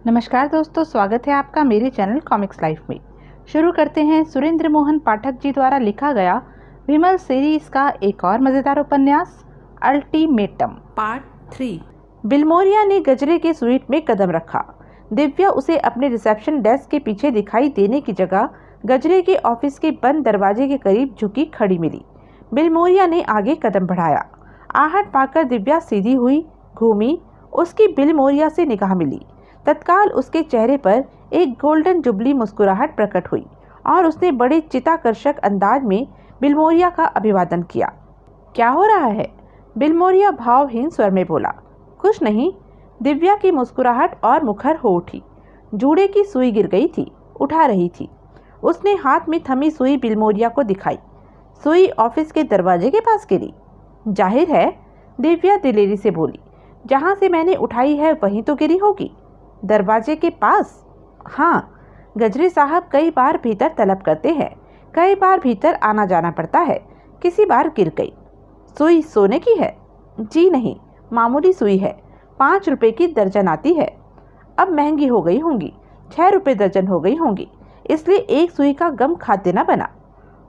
नमस्कार दोस्तों, स्वागत है आपका मेरे चैनल कॉमिक्स लाइफ में। शुरू करते हैं सुरेंद्र मोहन पाठक जी द्वारा लिखा गया विमल सीरीज का एक और मज़ेदार उपन्यास अल्टीमेटम पार्ट 3। बिलमोरिया ने गजरे के स्वीट में कदम रखा। दिव्या उसे अपने रिसेप्शन डेस्क के पीछे दिखाई देने की जगह गजरे के ऑफिस के बंद दरवाजे के करीब झुकी खड़ी मिली। बिलमोरिया ने आगे कदम बढ़ाया। आहट पाकर दिव्या सीधी हुई, घूमी, उसकी बिलमोरिया से निगाह मिली। तत्काल उसके चेहरे पर एक गोल्डन जुबली मुस्कुराहट प्रकट हुई और उसने बड़े चित्ताकर्षक अंदाज में बिलमोरिया का अभिवादन किया। क्या हो रहा है? बिलमोरिया भावहीन स्वर में बोला। कुछ नहीं। दिव्या की मुस्कुराहट और मुखर हो उठी। जूड़े की सुई गिर गई थी, उठा रही थी। उसने हाथ में थमी सुई बिलमोरिया को दिखाई। सुई ऑफिस के दरवाजे के पास गिरी। जाहिर है, दिव्या दिलेरी से बोली। जहाँ से मैंने उठाई है वहीं तो गिरी होगी। दरवाजे के पास? हाँ, गजरे साहब कई बार भीतर तलब करते हैं, कई बार भीतर आना जाना पड़ता है। किसी बार गिर गई। सुई सोने की है? जी नहीं, मामूली सुई है। 5 रुपए की दर्जन आती है। अब महंगी हो गई होंगी, 6 रुपए दर्जन हो गई होंगी, इसलिए एक सुई का गम खाते ना बना।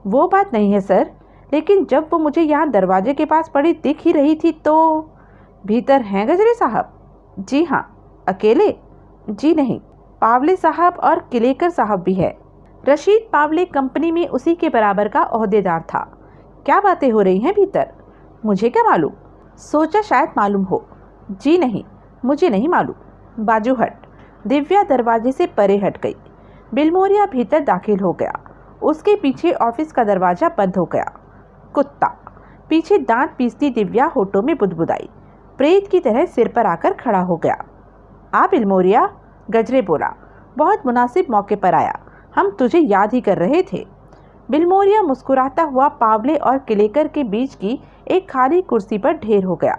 वो बात नहीं है सर, लेकिन जब वो मुझे यहाँ दरवाजे के पास पड़ी दिख ही रही थी तो। भीतर हैं गजरे साहब? जी हाँ। अकेले? जी नहीं, पावले साहब और किलेकर साहब भी है। रशीद पावले कंपनी में उसी के बराबर का ओहदेदार था। क्या बातें हो रही हैं भीतर? मुझे क्या मालूम, सोचा शायद मालूम हो। जी नहीं, मुझे नहीं मालूम। बाजू हट। दिव्या दरवाजे से परे हट गई। बिलमोरिया भीतर दाखिल हो गया। उसके पीछे ऑफिस का दरवाजा बंद हो गया। कुत्ता। पीछे दांत पीसती दिव्या होठों में बुदबुदाई, प्रेत की तरह सिर पर आकर खड़ा हो गया। आ बिलमोरिया, गजरे बोला, बहुत मुनासिब मौके पर आया, हम तुझे याद ही कर रहे थे। बिलमोरिया मुस्कुराता हुआ पावले और किलेकर के बीच की एक खाली कुर्सी पर ढेर हो गया।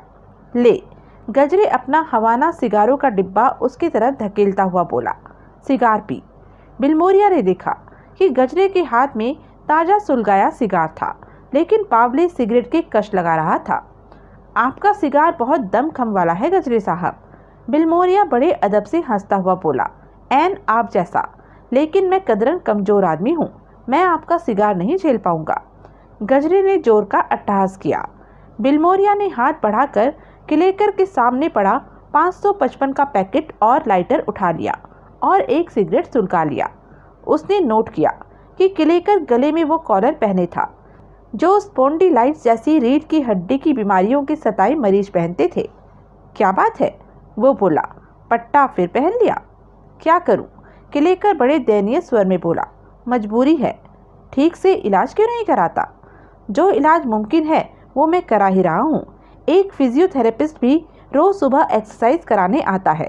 ले। गजरे अपना हवाना सिगारों का डिब्बा उसकी तरफ धकेलता हुआ बोला, सिगार पी। बिलमोरिया ने देखा कि गजरे के हाथ में ताज़ा सुलगाया सिगार था, लेकिन पावले सिगरेट के कश लगा रहा था। आपका सिगार बहुत दमखम वाला है गजरे साहब। बिलमोरिया बड़े अदब से हंसता हुआ बोला, ऐन आप जैसा, लेकिन मैं कदरन कमज़ोर आदमी हूँ, मैं आपका सिगार नहीं झेल पाऊंगा। गजरे ने जोर का अट्टहास किया। बिलमोरिया ने हाथ बढ़ाकर किलेकर के सामने पड़ा 555 का पैकेट और लाइटर उठा लिया और एक सिगरेट सुलगा लिया। उसने नोट किया कि किलेकर गले में वो कॉलर पहने था जो स्पॉन्डिलाइटिस जैसी रीढ़ की हड्डी की बीमारियों के सताए मरीज पहनते थे। क्या बात है? वो बोला। पट्टा फिर पहन लिया? क्या करूं? किलेकर बड़े दयनीय स्वर में बोला, मजबूरी है। ठीक से इलाज क्यों नहीं कराता? जो इलाज मुमकिन है वो मैं करा ही रहा हूँ। एक फिजियोथेरेपिस्ट भी रोज़ सुबह एक्सरसाइज कराने आता है।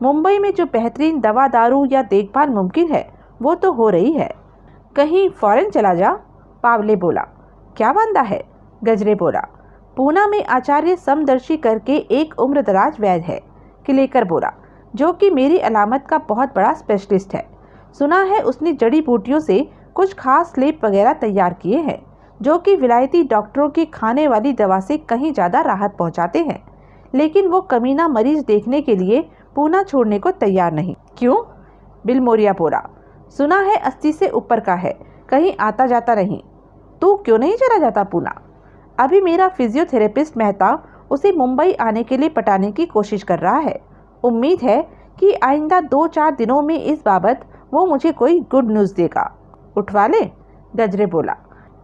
मुंबई में जो बेहतरीन दवा दारू या देखभाल मुमकिन है वो तो हो रही है। कहीं फॉरेन चला जा? पावले बोला। क्या बांधा है? गजरे बोला। पूना में आचार्य समदर्शी करके एक उम्रदराज वैद्य है, किलेकर बोला, जो कि मेरी अलामत का बहुत बड़ा स्पेशलिस्ट है। सुना है उसने जड़ी बूटियों से कुछ खास लेप वगैरह तैयार किए हैं जो कि विलायती डॉक्टरों की खाने वाली दवा से कहीं ज़्यादा राहत पहुंचाते हैं, लेकिन वो कमीना मरीज देखने के लिए पूना छोड़ने को तैयार नहीं। क्यों? बिलमोरिया बोला। सुना है 80 से ऊपर का है, कहीं आता जाता नहीं। तू क्यों नहीं चला जाता पूना? अभी मेरा फिजियोथेरेपिस्ट मेहता उसे मुंबई आने के लिए पटाने की कोशिश कर रहा है। उम्मीद है कि आइंदा 2-4 दिनों में इस बाबत वो मुझे कोई गुड न्यूज़ देगा। उठवा ले? गजरे बोला।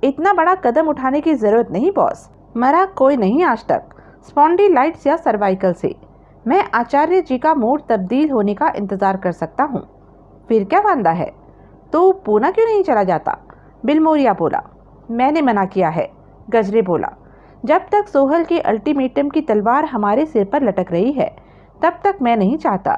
इतना बड़ा कदम उठाने की ज़रूरत नहीं बॉस, मरा कोई नहीं आज तक स्पॉन्डिलाइटिस या सर्वाइकल से। मैं आचार्य जी का मूड तब्दील होने का इंतज़ार कर सकता हूँ। फिर क्या वांदा है? तो पूना क्यों नहीं चला जाता? बिलमोरिया बोला। मैंने मना किया है, गजरे बोला। जब तक सोहल के अल्टीमेटम की तलवार हमारे सिर पर लटक रही है तब तक मैं नहीं चाहता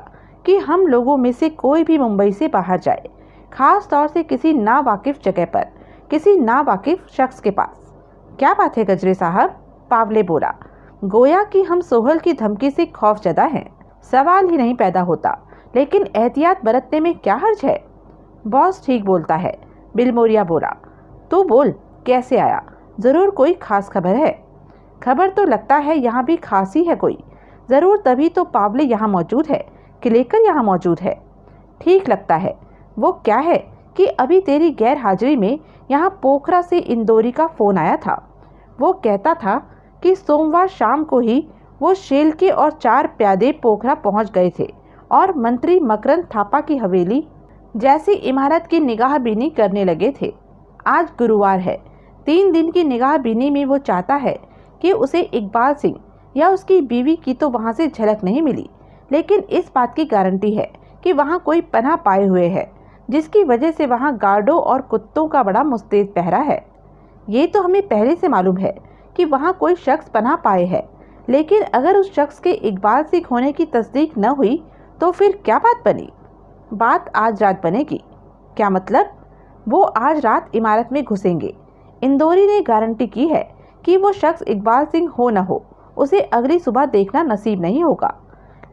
कि हम लोगों में से कोई भी मुंबई से बाहर जाए, खास तौर से किसी नावाकिफ जगह पर, किसी नावाकिफ शख्स के पास। क्या बात है गजरे साहब? पावले बोला। गोया कि हम सोहल की धमकी से खौफजदा हैं। सवाल ही नहीं पैदा होता, लेकिन एहतियात बरतने में क्या हर्ज है? बॉस ठीक बोलता है, बिलमोरिया बोला। तू बोल, कैसे आया? ज़रूर कोई खास खबर है? खबर तो लगता है यहाँ भी खास ही है कोई। ज़रूर, तभी तो पावले यहाँ मौजूद है, किलेकर यहाँ मौजूद है। ठीक लगता है। वो क्या है कि अभी तेरी गैर हाजिरी में यहाँ पोखरा से इंदौरी का फ़ोन आया था। वो कहता था कि सोमवार शाम को ही वो शेलके और 4 प्यादे पोखरा पहुँच गए थे और मंत्री मकरंद थापा की हवेली जैसी इमारत की निगाहबीनी करने लगे थे। आज गुरुवार है। 3 दिन की निगाहबीनी में वो चाहता है कि उसे इकबाल सिंह या उसकी बीवी की तो वहाँ से झलक नहीं मिली, लेकिन इस बात की गारंटी है कि वहाँ कोई पनाह पाए हुए है, जिसकी वजह से वहाँ गार्डों और कुत्तों का बड़ा मुस्तैद पहरा है। ये तो हमें पहले से मालूम है कि वहाँ कोई शख्स पनाह पाए है, लेकिन अगर उस शख्स के इकबाल सिंह होने की तस्दीक न हुई तो फिर क्या बात बनी? बात आज रात बनेगी। क्या मतलब? वो आज रात इमारत में घुसेंगे। इंदौरी ने गारंटी की है कि वो शख्स इकबाल सिंह हो न हो, उसे अगली सुबह देखना नसीब नहीं होगा।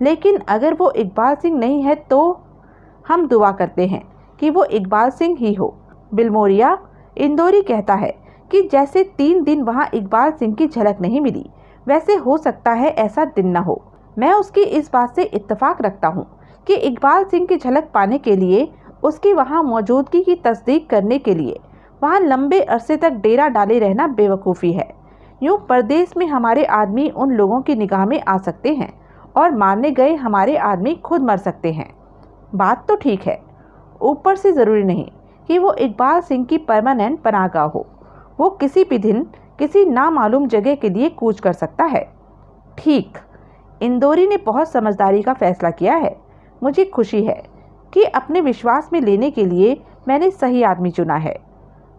लेकिन अगर वो इकबाल सिंह नहीं है तो हम दुआ करते हैं कि वो इकबाल सिंह ही हो। बिलमोरिया, इंदौरी कहता है कि जैसे 3 दिन वहाँ इकबाल सिंह की झलक नहीं मिली, वैसे हो सकता है ऐसा दिन न हो। मैं उसकी इस बात से इत्तेफाक रखता हूँ कि इकबाल सिंह की झलक पाने के लिए, उसकी वहाँ मौजूदगी की तस्दीक करने के लिए वहाँ लंबे अरसे तक डेरा डाले रहना बेवकूफ़ी है। यूँ परदेश में हमारे आदमी उन लोगों की निगाह में आ सकते हैं और मारने गए हमारे आदमी खुद मर सकते हैं। बात तो ठीक है। ऊपर से ज़रूरी नहीं कि वो इकबाल सिंह की परमानेंट पनाहगाह हो। वो किसी भी दिन किसी नामालूम जगह के लिए कूच कर सकता है। ठीक, इंदौरी ने बहुत समझदारी का फैसला किया है। मुझे खुशी है कि अपने विश्वास में लेने के लिए मैंने सही आदमी चुना है।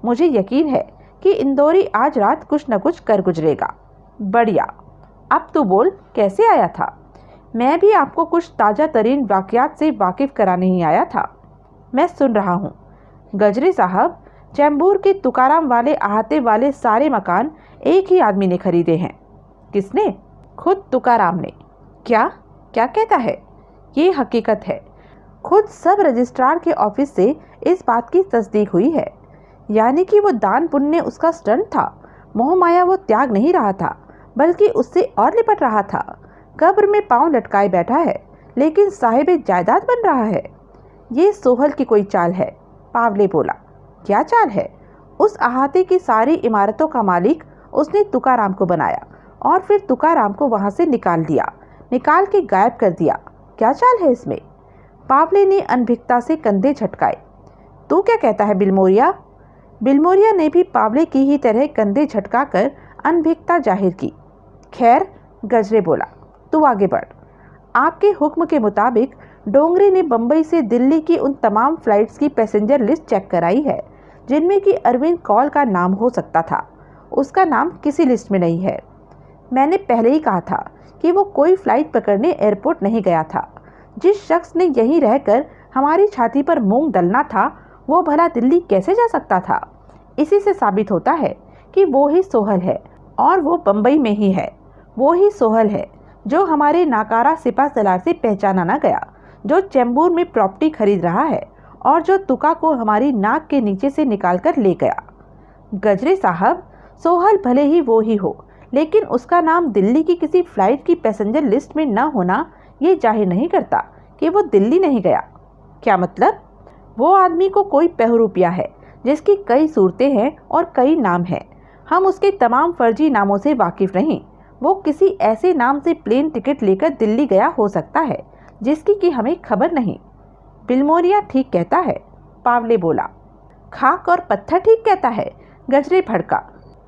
मुझे यकीन है कि इंदौरी आज रात कुछ न कुछ कर गुजरेगा। बढ़िया। अब तू बोल, कैसे आया था? मैं भी आपको कुछ ताज़ा तरीन वाक़यात से वाकिफ़ कराने ही आया था। मैं सुन रहा हूँ। गजरे साहब, चैम्बूर के तुकाराम वाले अहाते वाले सारे मकान एक ही आदमी ने खरीदे हैं। किसने? खुद तुकाराम ने। क्या क्या कहता है? ये हकीकत है। खुद सब रजिस्ट्रार के ऑफिस से इस बात की तस्दीक हुई है। यानी कि वो दान पुण्य उसका स्टंट था। मोह माया वो त्याग नहीं रहा था, बल्कि उससे और लिपट रहा था। कब्र में पांव लटकाए बैठा है, लेकिन साहिब जायदाद बन रहा है। ये सोहल की कोई चाल है। पावले बोला। क्या चाल है? उस अहाते की सारी इमारतों का मालिक उसने तुकाराम को बनाया और फिर तुकाराम को वहाँ से निकाल के गायब कर दिया। क्या चाल है इसमें? पावले ने अनभिज्ञता से कंधे झटकाए। तू क्या कहता है बिलमोरिया? बिलमोरिया ने भी पावले की ही तरह कंधे झटकाकर अनभिज्ञता जाहिर की। खैर, गजरे बोला, तू आगे बढ़। आपके हुक्म के मुताबिक डोंगरे ने बम्बई से दिल्ली की उन तमाम फ्लाइट्स की पैसेंजर लिस्ट चेक कराई है जिनमें कि अरविंद कौल का नाम हो सकता था। उसका नाम किसी लिस्ट में नहीं है। मैंने पहले ही कहा था कि वो कोई फ्लाइट पकड़ने एयरपोर्ट नहीं गया था। जिस शख्स ने यहीं रहकर हमारी छाती पर मूंग दलना था, वो भला दिल्ली कैसे जा सकता था? इसी से साबित होता है कि वो ही सोहल है, और वो बम्बई में ही है। वो ही सोहल है जो हमारे नाकारा सिपा सलार से पहचाना ना गया, जो चैम्बूर में प्रॉपर्टी खरीद रहा है और जो तुका को हमारी नाक के नीचे से निकाल कर ले गया। गजरे साहब, सोहल भले ही वो ही हो, लेकिन उसका नाम दिल्ली की किसी फ्लाइट की पैसेंजर लिस्ट में न होना ये जाहिर नहीं करता कि वो दिल्ली नहीं गया। क्या मतलब? वो आदमी को कोई पहरूपिया है जिसकी कई सूरतें हैं और कई नाम हैं। हम उसके तमाम फर्जी नामों से वाकिफ़ नहीं। वो किसी ऐसे नाम से प्लेन टिकट लेकर दिल्ली गया हो सकता है जिसकी कि हमें खबर नहीं। बिलमोरिया ठीक कहता है, पावले बोला। खाक और पत्थर ठीक कहता है, गजरे भड़का।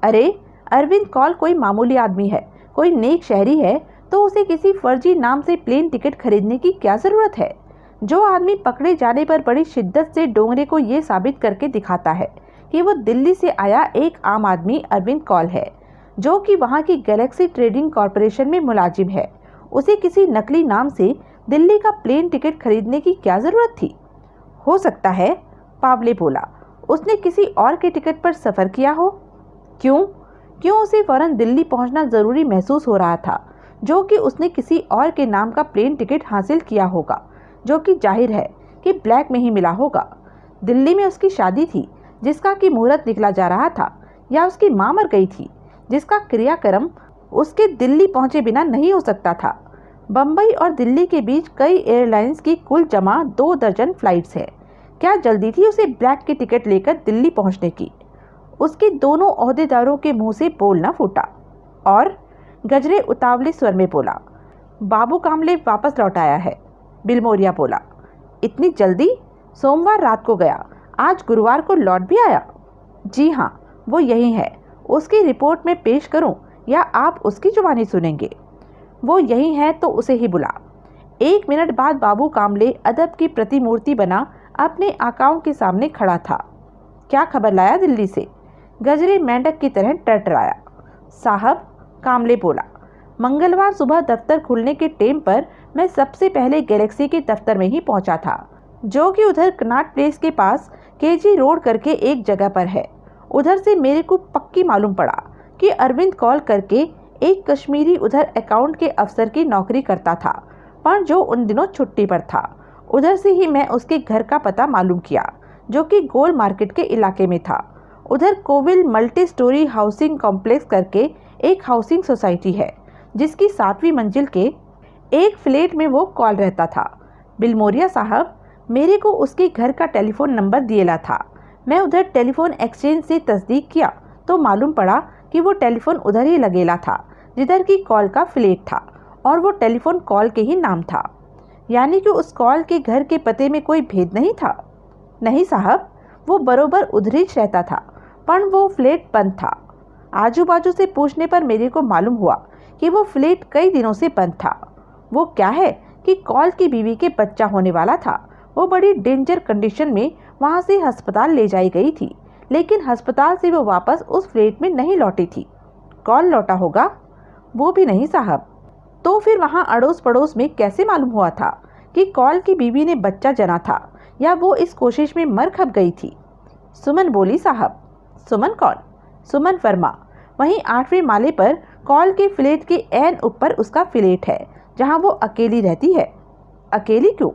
अरे, अरविंद कौल कोई मामूली आदमी है, कोई नेक शहरी है, तो उसे किसी फर्जी नाम से प्लेन टिकट खरीदने की क्या ज़रूरत है? जो आदमी पकड़े जाने पर बड़ी शिद्दत से डोंगरे को ये साबित करके दिखाता है कि वो दिल्ली से आया एक आम आदमी अरविंद कौल है, जो कि वहाँ की गैलेक्सी ट्रेडिंग कॉरपोरेशन में मुलाजिम है, उसे किसी नकली नाम से दिल्ली का प्लेन टिकट खरीदने की क्या ज़रूरत थी? हो सकता है, पावले बोला, उसने किसी और के टिकट पर सफ़र किया हो। क्यों उसे फ़ौरन दिल्ली पहुंचना ज़रूरी महसूस हो रहा था, जो कि उसने किसी और के नाम का प्लेन टिकट हासिल किया होगा, जो कि जाहिर है कि ब्लैक में ही मिला होगा। दिल्ली में उसकी शादी थी जिसका कि मुहूर्त निकला जा रहा था, या उसकी माँ मर गई थी जिसका क्रियाक्रम उसके दिल्ली पहुंचे बिना नहीं हो सकता था। बम्बई और दिल्ली के बीच कई एयरलाइंस की कुल जमा 2 दर्जन फ्लाइट्स है। क्या जल्दी थी उसे ब्लैक की टिकट लेकर दिल्ली पहुंचने की। उसके दोनों ओहदेदारों के मुंह से बोल न फूटा और गजरे उतावले स्वर में बोला, बाबू कामले वापस लौट आया है। बिलमोरिया बोला, इतनी जल्दी? सोमवार रात को गया, आज गुरुवार को लौट भी आया। जी हाँ, वो यही है। उसकी रिपोर्ट में पेश करूं या आप उसकी जुबानी सुनेंगे? वो यही है तो उसे ही बुला। 1 मिनट बाद बाबू कामले अदब की प्रतिमूर्ति बना अपने आकाओं के सामने खड़ा था। क्या खबर लाया दिल्ली से? गजरे मेंढक की तरह टरटराया। साहब, कामले बोला, मंगलवार सुबह दफ्तर खुलने के टेम पर मैं सबसे पहले गैलेक्सी के दफ्तर में ही पहुंचा था, जो कि उधर कनाट प्लेस के पास केजी रोड करके एक जगह पर है। उधर से मेरे को पक्की मालूम पड़ा कि अरविंद कॉल करके एक कश्मीरी उधर अकाउंट के अफसर की नौकरी करता था, पर जो उन दिनों छुट्टी पर था। उधर से ही मैं उसके घर का पता मालूम किया, जो कि गोल मार्केट के इलाके में था। उधर Kovil multi storey housing complex करके एक हाउसिंग सोसाइटी है, जिसकी 7वीं मंजिल के एक फ्लैट में वो कॉल रहता था। बिलमोरिया साहब, मेरे को उसके घर का टेलीफोन नंबर दिएला था। मैं उधर टेलीफोन एक्सचेंज से तस्दीक किया तो मालूम पड़ा कि वो टेलीफोन उधर ही लगेला था जिधर की कॉल का फ्लैट था, और वो टेलीफोन कॉल के ही नाम था। यानी कि उस कॉल के घर के पते में कोई भेद नहीं था? नहीं साहब, वो बरोबर उधर ही रहता था, पर वो फ्लैट बंद था। आजू बाजू से पूछने पर मेरे को मालूम हुआ कि वो फ्लैट कई दिनों से बंद था। वो क्या है कि कॉल की बीवी के बच्चा होने वाला था। वो बड़ी डेंजर कंडीशन में वहाँ से अस्पताल ले जाई गई थी, लेकिन अस्पताल से वो वापस उस फ्लैट में नहीं लौटी थी। कॉल लौटा होगा? वो भी नहीं साहब। तो फिर वहाँ अड़ोस पड़ोस में कैसे मालूम हुआ था कि कॉल की बीवी ने बच्चा जना था, या वो इस कोशिश में मर खप गई थी? सुमन बोली, साहब। सुमन कौन? सुमन वर्मा। वहीं 8वें माले पर कॉल के फ्लैट के एन ऊपर उसका फ्लैट है, जहाँ वो अकेली रहती है। अकेली क्यों?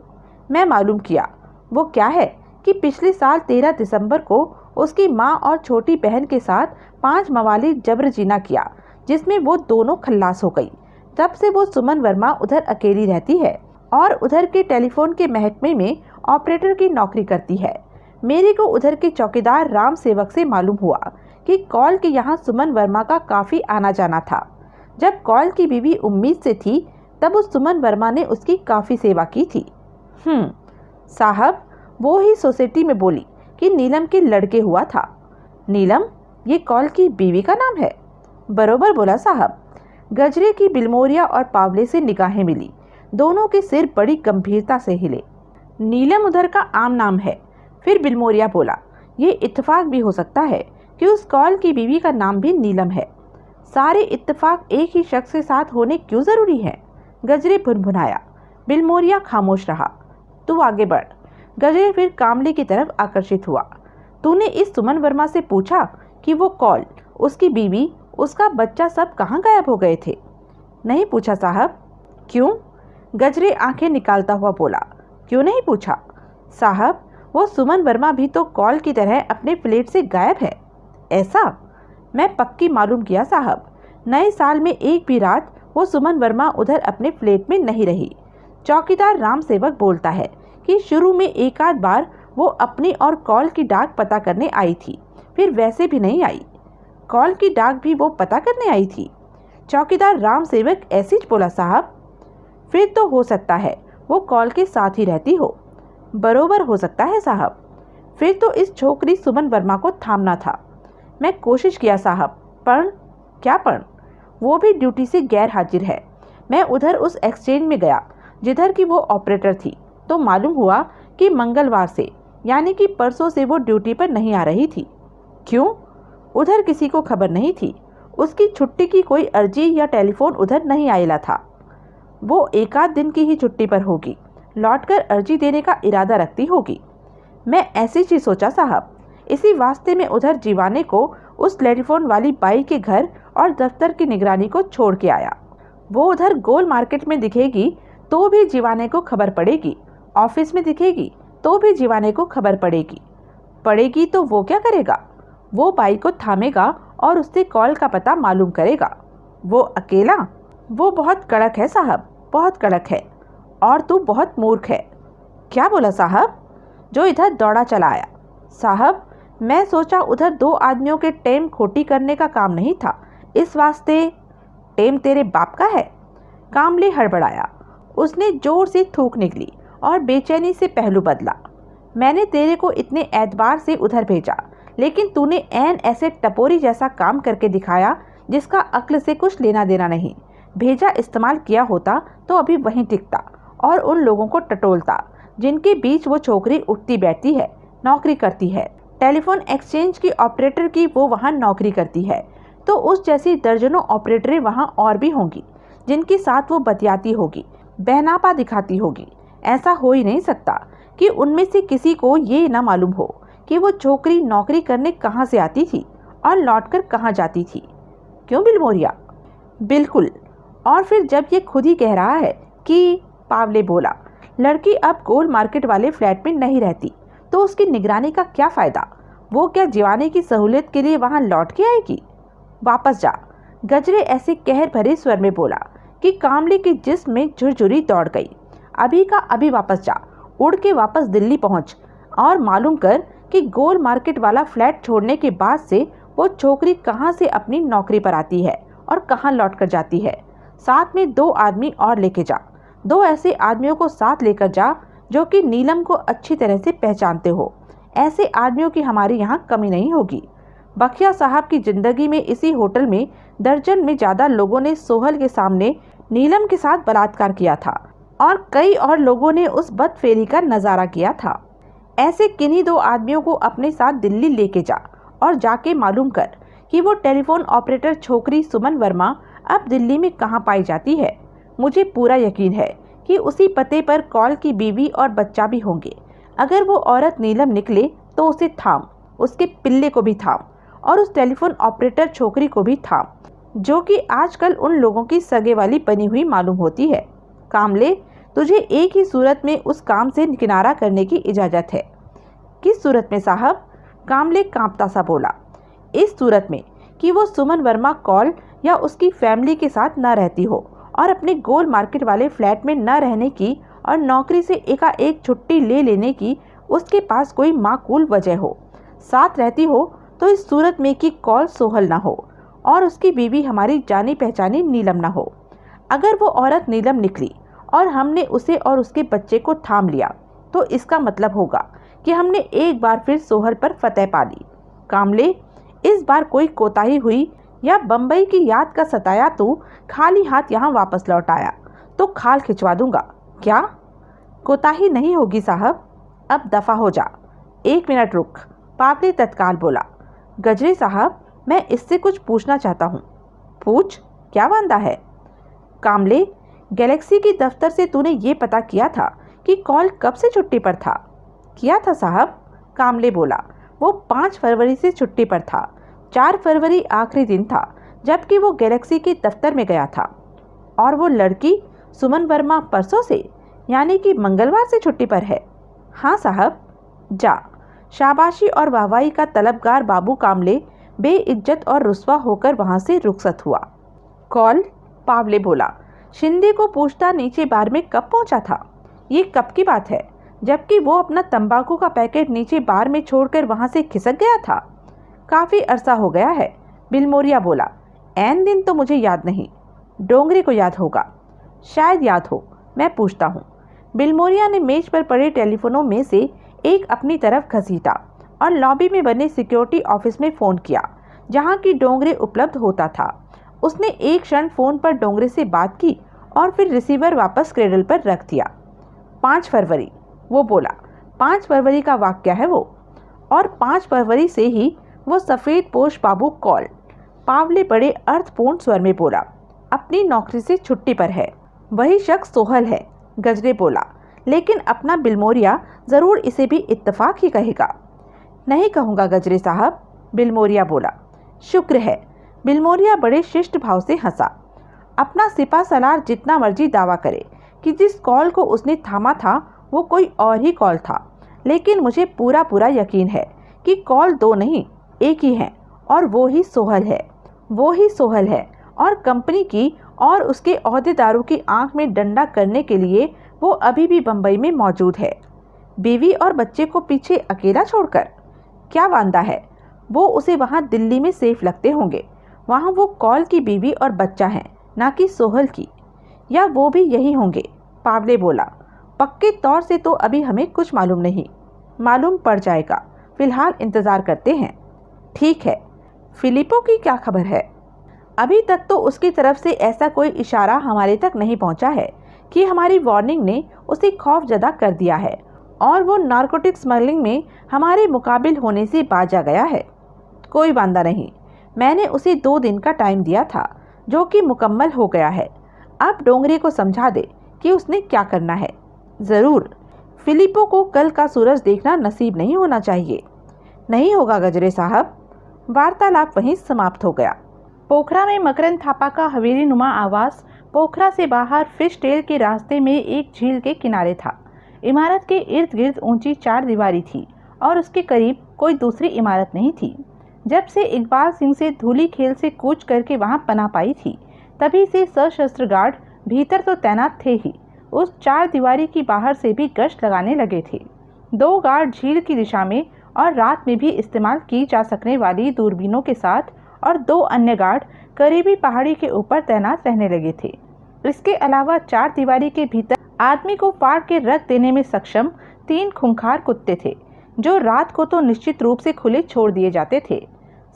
मैं मालूम किया। वो क्या है कि पिछले साल 13 दिसंबर को उसकी माँ और छोटी बहन के साथ 5 मवाली जबर जीना किया, जिसमें वो दोनों खल्लास हो गई। तब से वो सुमन वर्मा उधर अकेली रहती है और उधर के टेलीफोन के महकमे में ऑपरेटर की नौकरी करती है। मेरे को उधर के चौकीदार राम सेवक से मालूम हुआ कि कॉल के यहाँ सुमन वर्मा का काफ़ी आना जाना था। जब कॉल की बीवी उम्मीद से थी, तब उस सुमन वर्मा ने उसकी काफ़ी सेवा की थी। साहब, वो ही सोसाइटी में बोली कि नीलम के लड़के हुआ था। नीलम? ये कॉल की बीवी का नाम है? बरोबर बोला साहब। गजरे की बिलमोरिया और पावले से निगाहें मिली। दोनों के सिर बड़ी गंभीरता से हिले। नीलम उधर का आम नाम है। फिर बिलमोरिया बोला, ये इत्तेफाक भी हो सकता है कि उस कॉल की बीवी का नाम भी नीलम है। सारे इत्तेफाक एक ही शख्स के साथ होने क्यों ज़रूरी है? गजरे भुनभुनाया। बिलमोरिया खामोश रहा। तू आगे बढ़। गजरे फिर कामले की तरफ आकर्षित हुआ। तूने इस सुमन वर्मा से पूछा कि वो कॉल, उसकी बीवी, उसका बच्चा सब कहाँ गायब हो गए थे? नहीं पूछा साहब। क्यों? गजरे आंखें निकालता हुआ बोला, क्यों नहीं पूछा? साहब, वो सुमन वर्मा भी तो कॉल की तरह अपने फ्लैट से गायब है। ऐसा? मैं पक्की मालूम किया साहब। नए साल में एक भी रात वो सुमन वर्मा उधर अपने फ्लैट में नहीं रही। चौकीदार राम सेवक बोलता है कि शुरू में एक आध बार वो अपनी और कॉल की डाक पता करने आई थी, फिर वैसे भी नहीं आई। कॉल की डाक भी वो पता करने आई थी? चौकीदार राम सेवक ऐसे ही बोला साहब। फिर तो हो सकता है वो कॉल के साथ ही रहती हो। बरोबर हो सकता है साहब। फिर तो इस छोकरी सुमन वर्मा को थामना था। मैं कोशिश किया साहब, पर क्या पर? वो भी ड्यूटी से गैर हाजिर है। मैं उधर उस एक्सचेंज में गया जिधर की वो ऑपरेटर थी, तो मालूम हुआ कि मंगलवार से, यानी कि परसों से वो ड्यूटी पर नहीं आ रही थी। क्यों? उधर किसी को खबर नहीं थी। उसकी छुट्टी की कोई अर्जी या टेलीफोन उधर नहीं आएला था। वो एक आध दिन की ही छुट्टी पर होगी, लौटकर अर्जी देने का इरादा रखती होगी। मैं ऐसी चीज़ सोचा साहब। इसी वास्ते में उधर जीवाने को उस टेलीफोन वाली बाई के घर और दफ्तर की निगरानी को छोड़ के आया। वो उधर गोल मार्केट में दिखेगी तो भी जीवाने को खबर पड़ेगी, ऑफिस में दिखेगी तो भी जीवाने को खबर पड़ेगी तो वो क्या करेगा? वो बाई को थामेगा और उससे कॉल का पता मालूम करेगा। वो अकेला? वो बहुत कड़क है साहब। बहुत कड़क है और तू बहुत मूर्ख है। क्या बोला साहब? जो इधर दौड़ा चला आया। साहब, मैं सोचा उधर 2 आदमियों के टेम खोटी करने का काम नहीं था, इस वास्ते। टेम तेरे बाप का है? कामले हड़बड़ाया। उसने जोर से थूक निकली और बेचैनी से पहलू बदला। मैंने तेरे को इतने एतबार से उधर भेजा, लेकिन तूने ऐन ऐसे टपोरी जैसा काम करके दिखाया जिसका अक्ल से कुछ लेना देना नहीं। भेजा इस्तेमाल किया होता तो अभी वहीं टिकता और उन लोगों को टटोलता जिनके बीच वो छोकरी उठती बैठती है, नौकरी करती है। टेलीफोन एक्सचेंज की ऑपरेटर की वो वहाँ नौकरी करती है, तो उस जैसी दर्जनों ऑपरेटरें वहाँ और भी होंगी जिनके साथ वो बतियाती होगी, बहनापा दिखाती होगी। ऐसा हो ही नहीं सकता कि उनमें से किसी को ये ना मालूम हो कि वो छोकरी नौकरी करने कहाँ से आती थी और लौटकर कहाँ जाती थी। क्यों बिलमोरिया? बिल्कुल। और फिर जब ये खुद ही कह रहा है कि, पावले बोला, लड़की अब गोल मार्केट वाले फ्लैट में नहीं रहती तो उसकी निगरानी का क्या फ़ायदा? वो क्या जीवाने की सहूलियत के लिए वहाँ लौट के आएगी? वापस जा, गजरे ऐसे कहर भरे स्वर में बोला कि कामले की जिस्म में झुरझुरी दौड़ गई। अभी का अभी वापस जा, उड़ के वापस दिल्ली पहुँच और मालूम कर कि गोल मार्केट वाला फ्लैट छोड़ने के बाद से वो छोकरी कहाँ से अपनी नौकरी पर आती है और कहाँ लौट कर जाती है। साथ में 2 आदमी और लेके जा, 2 ऐसे आदमियों को साथ लेकर जा जो कि नीलम को अच्छी तरह से पहचानते हो। ऐसे आदमियों की हमारे यहाँ कमी नहीं होगी। बखिया साहब की जिंदगी में इसी होटल में दर्जन में ज़्यादा लोगों ने सोहल के सामने नीलम के साथ बलात्कार किया था और कई और लोगों ने उस बदफेरी का नज़ारा किया था। ऐसे किन्हीं 2 आदमियों को अपने साथ दिल्ली लेके जा और जाके मालूम कर कि वो टेलीफोन ऑपरेटर छोकरी सुमन वर्मा अब दिल्ली में कहाँ पाई जाती है। मुझे पूरा यकीन है कि उसी पते पर कॉल की बीवी और बच्चा भी होंगे। अगर वो औरत नीलम निकले तो उसे थाम, उसके पिल्ले को भी थाम और उस टेलीफोन ऑपरेटर छोकरी को भी थाम, जो कि आजकल उन लोगों की सगे वाली बनी हुई मालूम होती है। कामले, तुझे एक ही सूरत में उस काम से किनारा करने की इजाज़त है। किस सूरत में साहब? कामले कांपता सा बोला। इस सूरत में कि वो सुमन वर्मा कॉल या उसकी फैमिली के साथ न रहती हो और अपने गोल मार्केट वाले फ्लैट में न रहने की और नौकरी से एकाएक छुट्टी ले लेने की उसके पास कोई माकूल वजह हो। साथ रहती हो तो इस सूरत में कि कॉल सोहल ना हो और उसकी बीवी हमारी जानी पहचानी नीलम ना हो। अगर वो औरत नीलम निकली और हमने उसे और उसके बच्चे को थाम लिया तो इसका मतलब होगा कि हमने एक बार फिर सोहल पर फतह पा ली। कामले, इस बार कोई कोताही हुई या बम्बई की याद का सताया तो खाली हाथ यहाँ वापस लौट आया तो खाल खिंचवा दूंगा। क्या? कोताही नहीं होगी साहब, अब दफ़ा हो जा। 1 मिनट रुक, पावले तत्काल बोला। गजरे साहब, मैं इससे कुछ पूछना चाहता हूँ। पूछ, क्या वांदा है? कामले, गैलेक्सी की दफ्तर से तूने ये पता किया था कि कॉल कब से छुट्टी पर था? किया था साहब, कामले बोला। वो 5 फरवरी से छुट्टी पर था। 4 फरवरी आखिरी दिन था जबकि वो गैलेक्सी के दफ्तर में गया था। और वो लड़की सुमन वर्मा परसों से यानी कि मंगलवार से छुट्टी पर है। हाँ साहब। जा। शाबाशी और वाहवाही का तलबगार बाबू कामले बेइज्जत और रुस्वा होकर वहाँ से रुखसत हुआ। कॉल? पावले बोला। शिंदे को पूछता नीचे बार में कब पहुँचा था? ये कब की बात है जबकि वो अपना तंबाकू का पैकेट नीचे बार में छोड़कर वहाँ से खिसक गया था? काफ़ी अरसा हो गया है, बिलमोरिया बोला। ऐन दिन तो मुझे याद नहीं, डोंगरे को याद होगा। शायद याद हो, मैं पूछता हूँ। बिलमोरिया ने मेज पर पड़े टेलीफोनों में से एक अपनी तरफ घसीटा और लॉबी में बने सिक्योरिटी ऑफिस में फ़ोन किया जहाँ की डोंगरे उपलब्ध होता था। उसने एक क्षण फ़ोन पर डोंगरे से बात की और फिर रिसीवर वापस क्रेडल पर रख दिया। 5 फरवरी, वो बोला। 5 फरवरी का वाक़या है वो, और 5 फरवरी से ही वो सफ़ेद पोश बाबू कॉल, पावले बड़े अर्थपूर्ण स्वर में बोला, अपनी नौकरी से छुट्टी पर है। वही शख्स सोहल है, गजरे बोला। लेकिन अपना बिलमोरिया ज़रूर इसे भी इत्तेफाक ही कहेगा। नहीं कहूँगा गजरे साहब, बिलमोरिया बोला। शुक्र है। बिलमोरिया बड़े शिष्ट भाव से हंसा। अपना सिपा सलार जितना मर्जी दावा करे कि जिस कॉल को उसने थामा था वो कोई और ही कॉल था, लेकिन मुझे पूरा पूरा यकीन है कि कॉल 2 नहीं, एक ही है और वो ही सोहल है। वो ही सोहल है और कंपनी की और उसके ओहदेदारों की आंख में डंडा करने के लिए वो अभी भी बम्बई में मौजूद है। बीवी और बच्चे को पीछे अकेला छोड़कर। क्या वांदा है, वो उसे वहाँ दिल्ली में सेफ लगते होंगे। वहाँ वो कॉल की बीवी और बच्चा है, ना कि सोहल की। या वो भी यही होंगे, पावले बोला। पक्के तौर से तो अभी हमें कुछ मालूम नहीं, मालूम पड़ जाएगा। फिलहाल इंतज़ार करते हैं। ठीक है, फिलिपो की क्या खबर है? अभी तक तो उसकी तरफ से ऐसा कोई इशारा हमारे तक नहीं पहुंचा है कि हमारी वार्निंग ने उसे खौफजदा कर दिया है और वो नारकोटिक स्मगलिंग में हमारे मुकाबिल होने से बाज आ गया है। कोई वांदा नहीं, मैंने उसे 2 दिन का टाइम दिया था, जो कि मुकम्मल हो गया है। अब डोंगरे को समझा दे कि उसने क्या करना है। ज़रूर, फिलिपो को कल का सूरज देखना नसीब नहीं होना चाहिए। नहीं होगा गजरे साहब। वार्तालाप वहीं समाप्त हो गया। पोखरा में मकरंद थापा का हवेली नुमा आवास पोखरा से बाहर फिश टेल के रास्ते में एक झील के किनारे था। इमारत के इर्द गिर्द ऊंची 4 दीवारी थी और उसके करीब कोई दूसरी इमारत नहीं थी। जब से इकबाल सिंह से धूली खेल से कूच करके वहां पनाह पाई थी, तभी से सशस्त्र गार्ड भीतर तो तैनात थे ही, उस 4 दीवारी की बाहर से भी गश्त लगाने लगे थे। 2 गार्ड झील की दिशा में और रात में भी इस्तेमाल की जा सकने वाली दूरबीनों के साथ और 2 अन्य गार्ड करीबी पहाड़ी के ऊपर तैनात रहने लगे थे। इसके अलावा 4 दीवारी के भीतर आदमी को फाड़ के रख देने में सक्षम 3 खूंखार कुत्ते थे, जो रात को तो निश्चित रूप से खुले छोड़ दिए जाते थे।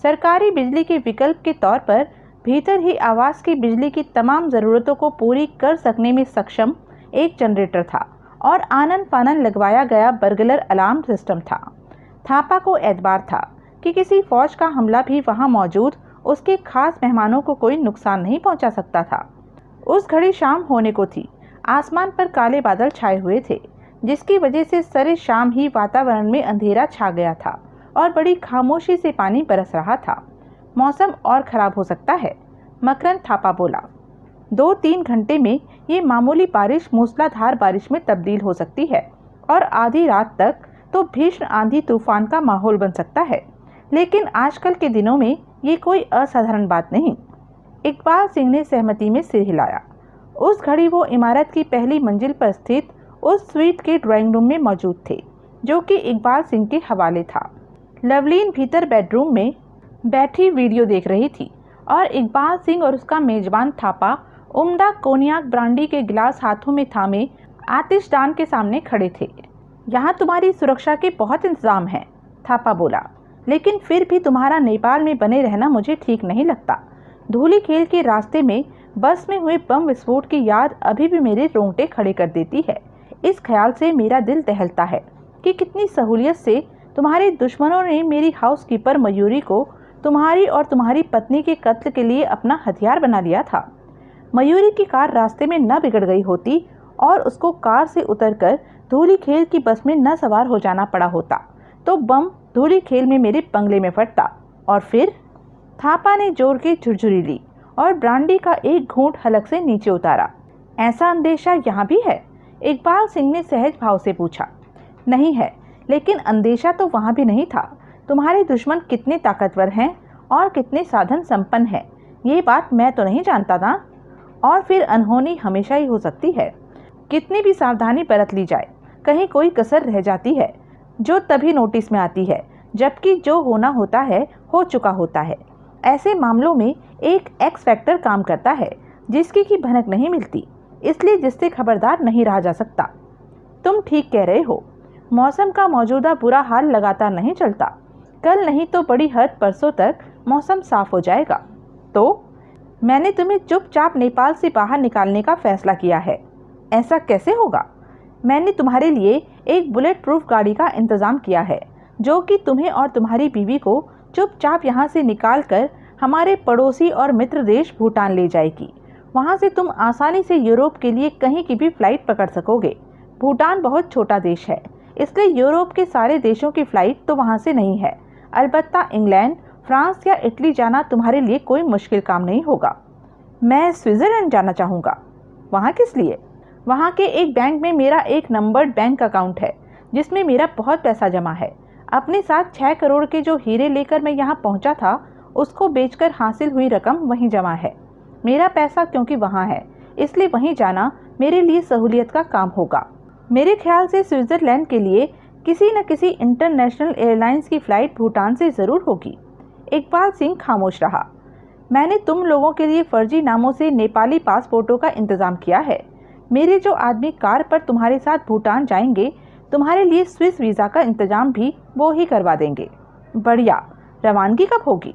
सरकारी बिजली के विकल्प के तौर पर भीतर ही आवास की बिजली की तमाम ज़रूरतों को पूरी कर सकने में सक्षम एक जनरेटर था और आनन फानन लगवाया गया बर्गलर अलार्म सिस्टम था। थापा को एतबार था कि किसी फौज का हमला भी वहां मौजूद उसके खास मेहमानों को कोई नुकसान नहीं पहुंचा सकता था। उस घड़ी शाम होने को थी। आसमान पर काले बादल छाए हुए थे, जिसकी वजह से सरे शाम ही वातावरण में अंधेरा छा गया था और बड़ी खामोशी से पानी बरस रहा था। मौसम और खराब हो सकता है, मकरंद थापा बोला। 2-3 घंटे में ये मामूली बारिश मूसलाधार बारिश में तब्दील हो सकती है और आधी रात तक तो भीषण आंधी तूफान का माहौल बन सकता है। लेकिन आजकल के दिनों में ये कोई असाधारण बात नहीं। इकबाल सिंह ने सहमति में सिर हिलाया। उस घड़ी वो इमारत की पहली मंजिल पर स्थित उस स्वीट के ड्राइंग रूम में मौजूद थे, जो कि इकबाल सिंह के हवाले था। लवलीन भीतर बेडरूम में बैठी वीडियो देख रही थी और इकबाल सिंह और उसका मेजबान थापा उम्दा कोनियाक ब्रांडी के गिलास हाथों में थामे आतिशदान के सामने खड़े थे। यहाँ तुम्हारी सुरक्षा के बहुत इंतजाम हैं, थापा बोला, लेकिन फिर भी तुम्हारा नेपाल में बने रहना मुझे ठीक नहीं लगता। धूली खेल के रास्ते में बस में हुए बम विस्फोट की याद अभी भी मेरे रोंगटे खड़े कर देती है। इस ख्याल से मेरा दिल दहलता है कि कितनी सहूलियत से तुम्हारे दुश्मनों ने मेरी हाउसकीपर मयूरी को तुम्हारी और तुम्हारी पत्नी के कत्ल के लिए अपना हथियार बना लिया था। मयूरी की कार रास्ते में न बिगड़ गई होती और उसको कार से उतरकर धूली खेल की बस में न सवार हो जाना पड़ा होता, तो बम धूली खेल में मेरे बंगले में फटता। और फिर थापा ने जोर की झुरझुरी ली और ब्रांडी का एक घूंट हलक से नीचे उतारा। ऐसा अंदेशा यहाँ भी है? इकबाल सिंह ने सहज भाव से पूछा। नहीं है, लेकिन अंदेशा तो वहाँ भी नहीं था। तुम्हारे दुश्मन कितने ताकतवर हैं और कितने साधन संपन्न हैं, ये बात मैं तो नहीं जानता ना। और फिर अनहोनी हमेशा ही हो सकती है। कितनी भी सावधानी बरत ली जाए, कहीं कोई कसर रह जाती है, जो तभी नोटिस में आती है जबकि जो होना होता है हो चुका होता है। ऐसे मामलों में एक एक्स फैक्टर काम करता है, जिसकी की भनक नहीं मिलती, इसलिए जिससे खबरदार नहीं रहा जा सकता। तुम ठीक कह रहे हो। मौसम का मौजूदा बुरा हाल लगातार नहीं चलता। कल नहीं तो बड़ी हद परसों तक मौसम साफ हो जाएगा। तो मैंने तुम्हें चुपचाप नेपाल से बाहर निकालने का फैसला किया है। ऐसा कैसे होगा? मैंने तुम्हारे लिए एक बुलेट प्रूफ गाड़ी का इंतज़ाम किया है, जो कि तुम्हें और तुम्हारी बीवी को चुपचाप यहाँ से निकाल कर हमारे पड़ोसी और मित्र देश भूटान ले जाएगी। वहाँ से तुम आसानी से यूरोप के लिए कहीं की भी फ्लाइट पकड़ सकोगे। भूटान बहुत छोटा देश है, इसलिए यूरोप के सारे देशों की फ़्लाइट तो वहाँ से नहीं है। अलबत्ता इंग्लैंड, फ्रांस या इटली जाना तुम्हारे लिए कोई मुश्किल काम नहीं होगा। मैं स्विट्ज़रलैंड जाना चाहूँगा। वहाँ किस लिए? वहाँ के एक बैंक में मेरा एक नंबर्ड बैंक अकाउंट है, जिसमें मेरा बहुत पैसा जमा है। अपने साथ 6 करोड़ के जो हीरे लेकर मैं यहाँ पहुँचा था, उसको बेचकर हासिल हुई रकम वहीं जमा है। मेरा पैसा क्योंकि वहाँ है, इसलिए वहीं जाना मेरे लिए सहूलियत का काम होगा। मेरे ख्याल से स्विट्ज़रलैंड के लिए किसी न किसी इंटरनेशनल एयरलाइंस की फ़्लाइट भूटान से ज़रूर होगी। इकबाल सिंह खामोश रहा। मैंने तुम लोगों के लिए फर्जी नामों से नेपाली पासपोर्टों का इंतज़ाम किया है। मेरे जो आदमी कार पर तुम्हारे साथ भूटान जाएंगे, तुम्हारे लिए स्विस वीज़ा का इंतज़ाम भी वो ही करवा देंगे। बढ़िया। रवानगी कब होगी?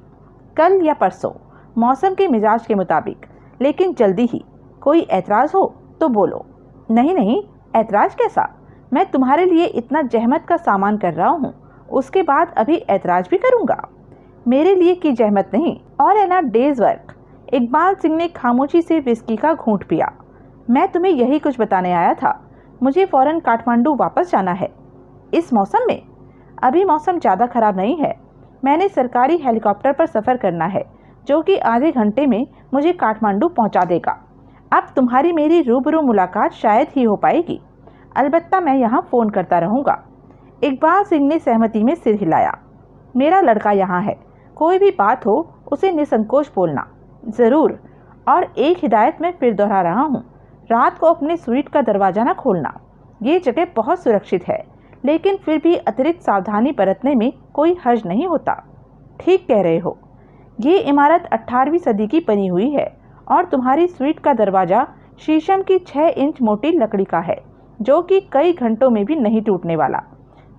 कल या परसों, मौसम के मिजाज के मुताबिक, लेकिन जल्दी ही। कोई ऐतराज़ हो तो बोलो। नहीं नहीं, ऐतराज़ कैसा? मैं तुम्हारे लिए इतना जहमत का सामान कर रहा हूँ, उसके बाद अभी ऐतराज़ भी करूँगा? मेरे लिए की जहमत नहीं, और है ना डेज़ वर्क। इकबाल सिंह ने खामोशी से विस्की का घूंट पिया। मैं तुम्हें यही कुछ बताने आया था। मुझे फ़ौरन काठमांडू वापस जाना है। इस मौसम में? अभी मौसम ज़्यादा ख़राब नहीं है। मैंने सरकारी हेलीकॉप्टर पर सफ़र करना है, जो कि आधे घंटे में मुझे काठमांडू पहुंचा देगा। अब तुम्हारी मेरी रूबरू मुलाकात शायद ही हो पाएगी। अलबत्ता मैं यहाँ फ़ोन करता रहूँगा। इकबाल सिंह ने सहमति में सिर हिलाया। मेरा लड़का यहाँ है, कोई भी बात हो उसे निसंकोच बोलना। ज़रूर। और एक हिदायत मैं फिर दोहरा रहा हूँ, रात को अपने स्वीट का दरवाज़ा न खोलना। ये जगह बहुत सुरक्षित है, लेकिन फिर भी अतिरिक्त सावधानी बरतने में कोई हर्ज नहीं होता। ठीक कह रहे हो। ये इमारत 18वीं सदी की बनी हुई है और तुम्हारी स्वीट का दरवाज़ा शीशम की 6 इंच मोटी लकड़ी का है, जो कि कई घंटों में भी नहीं टूटने वाला।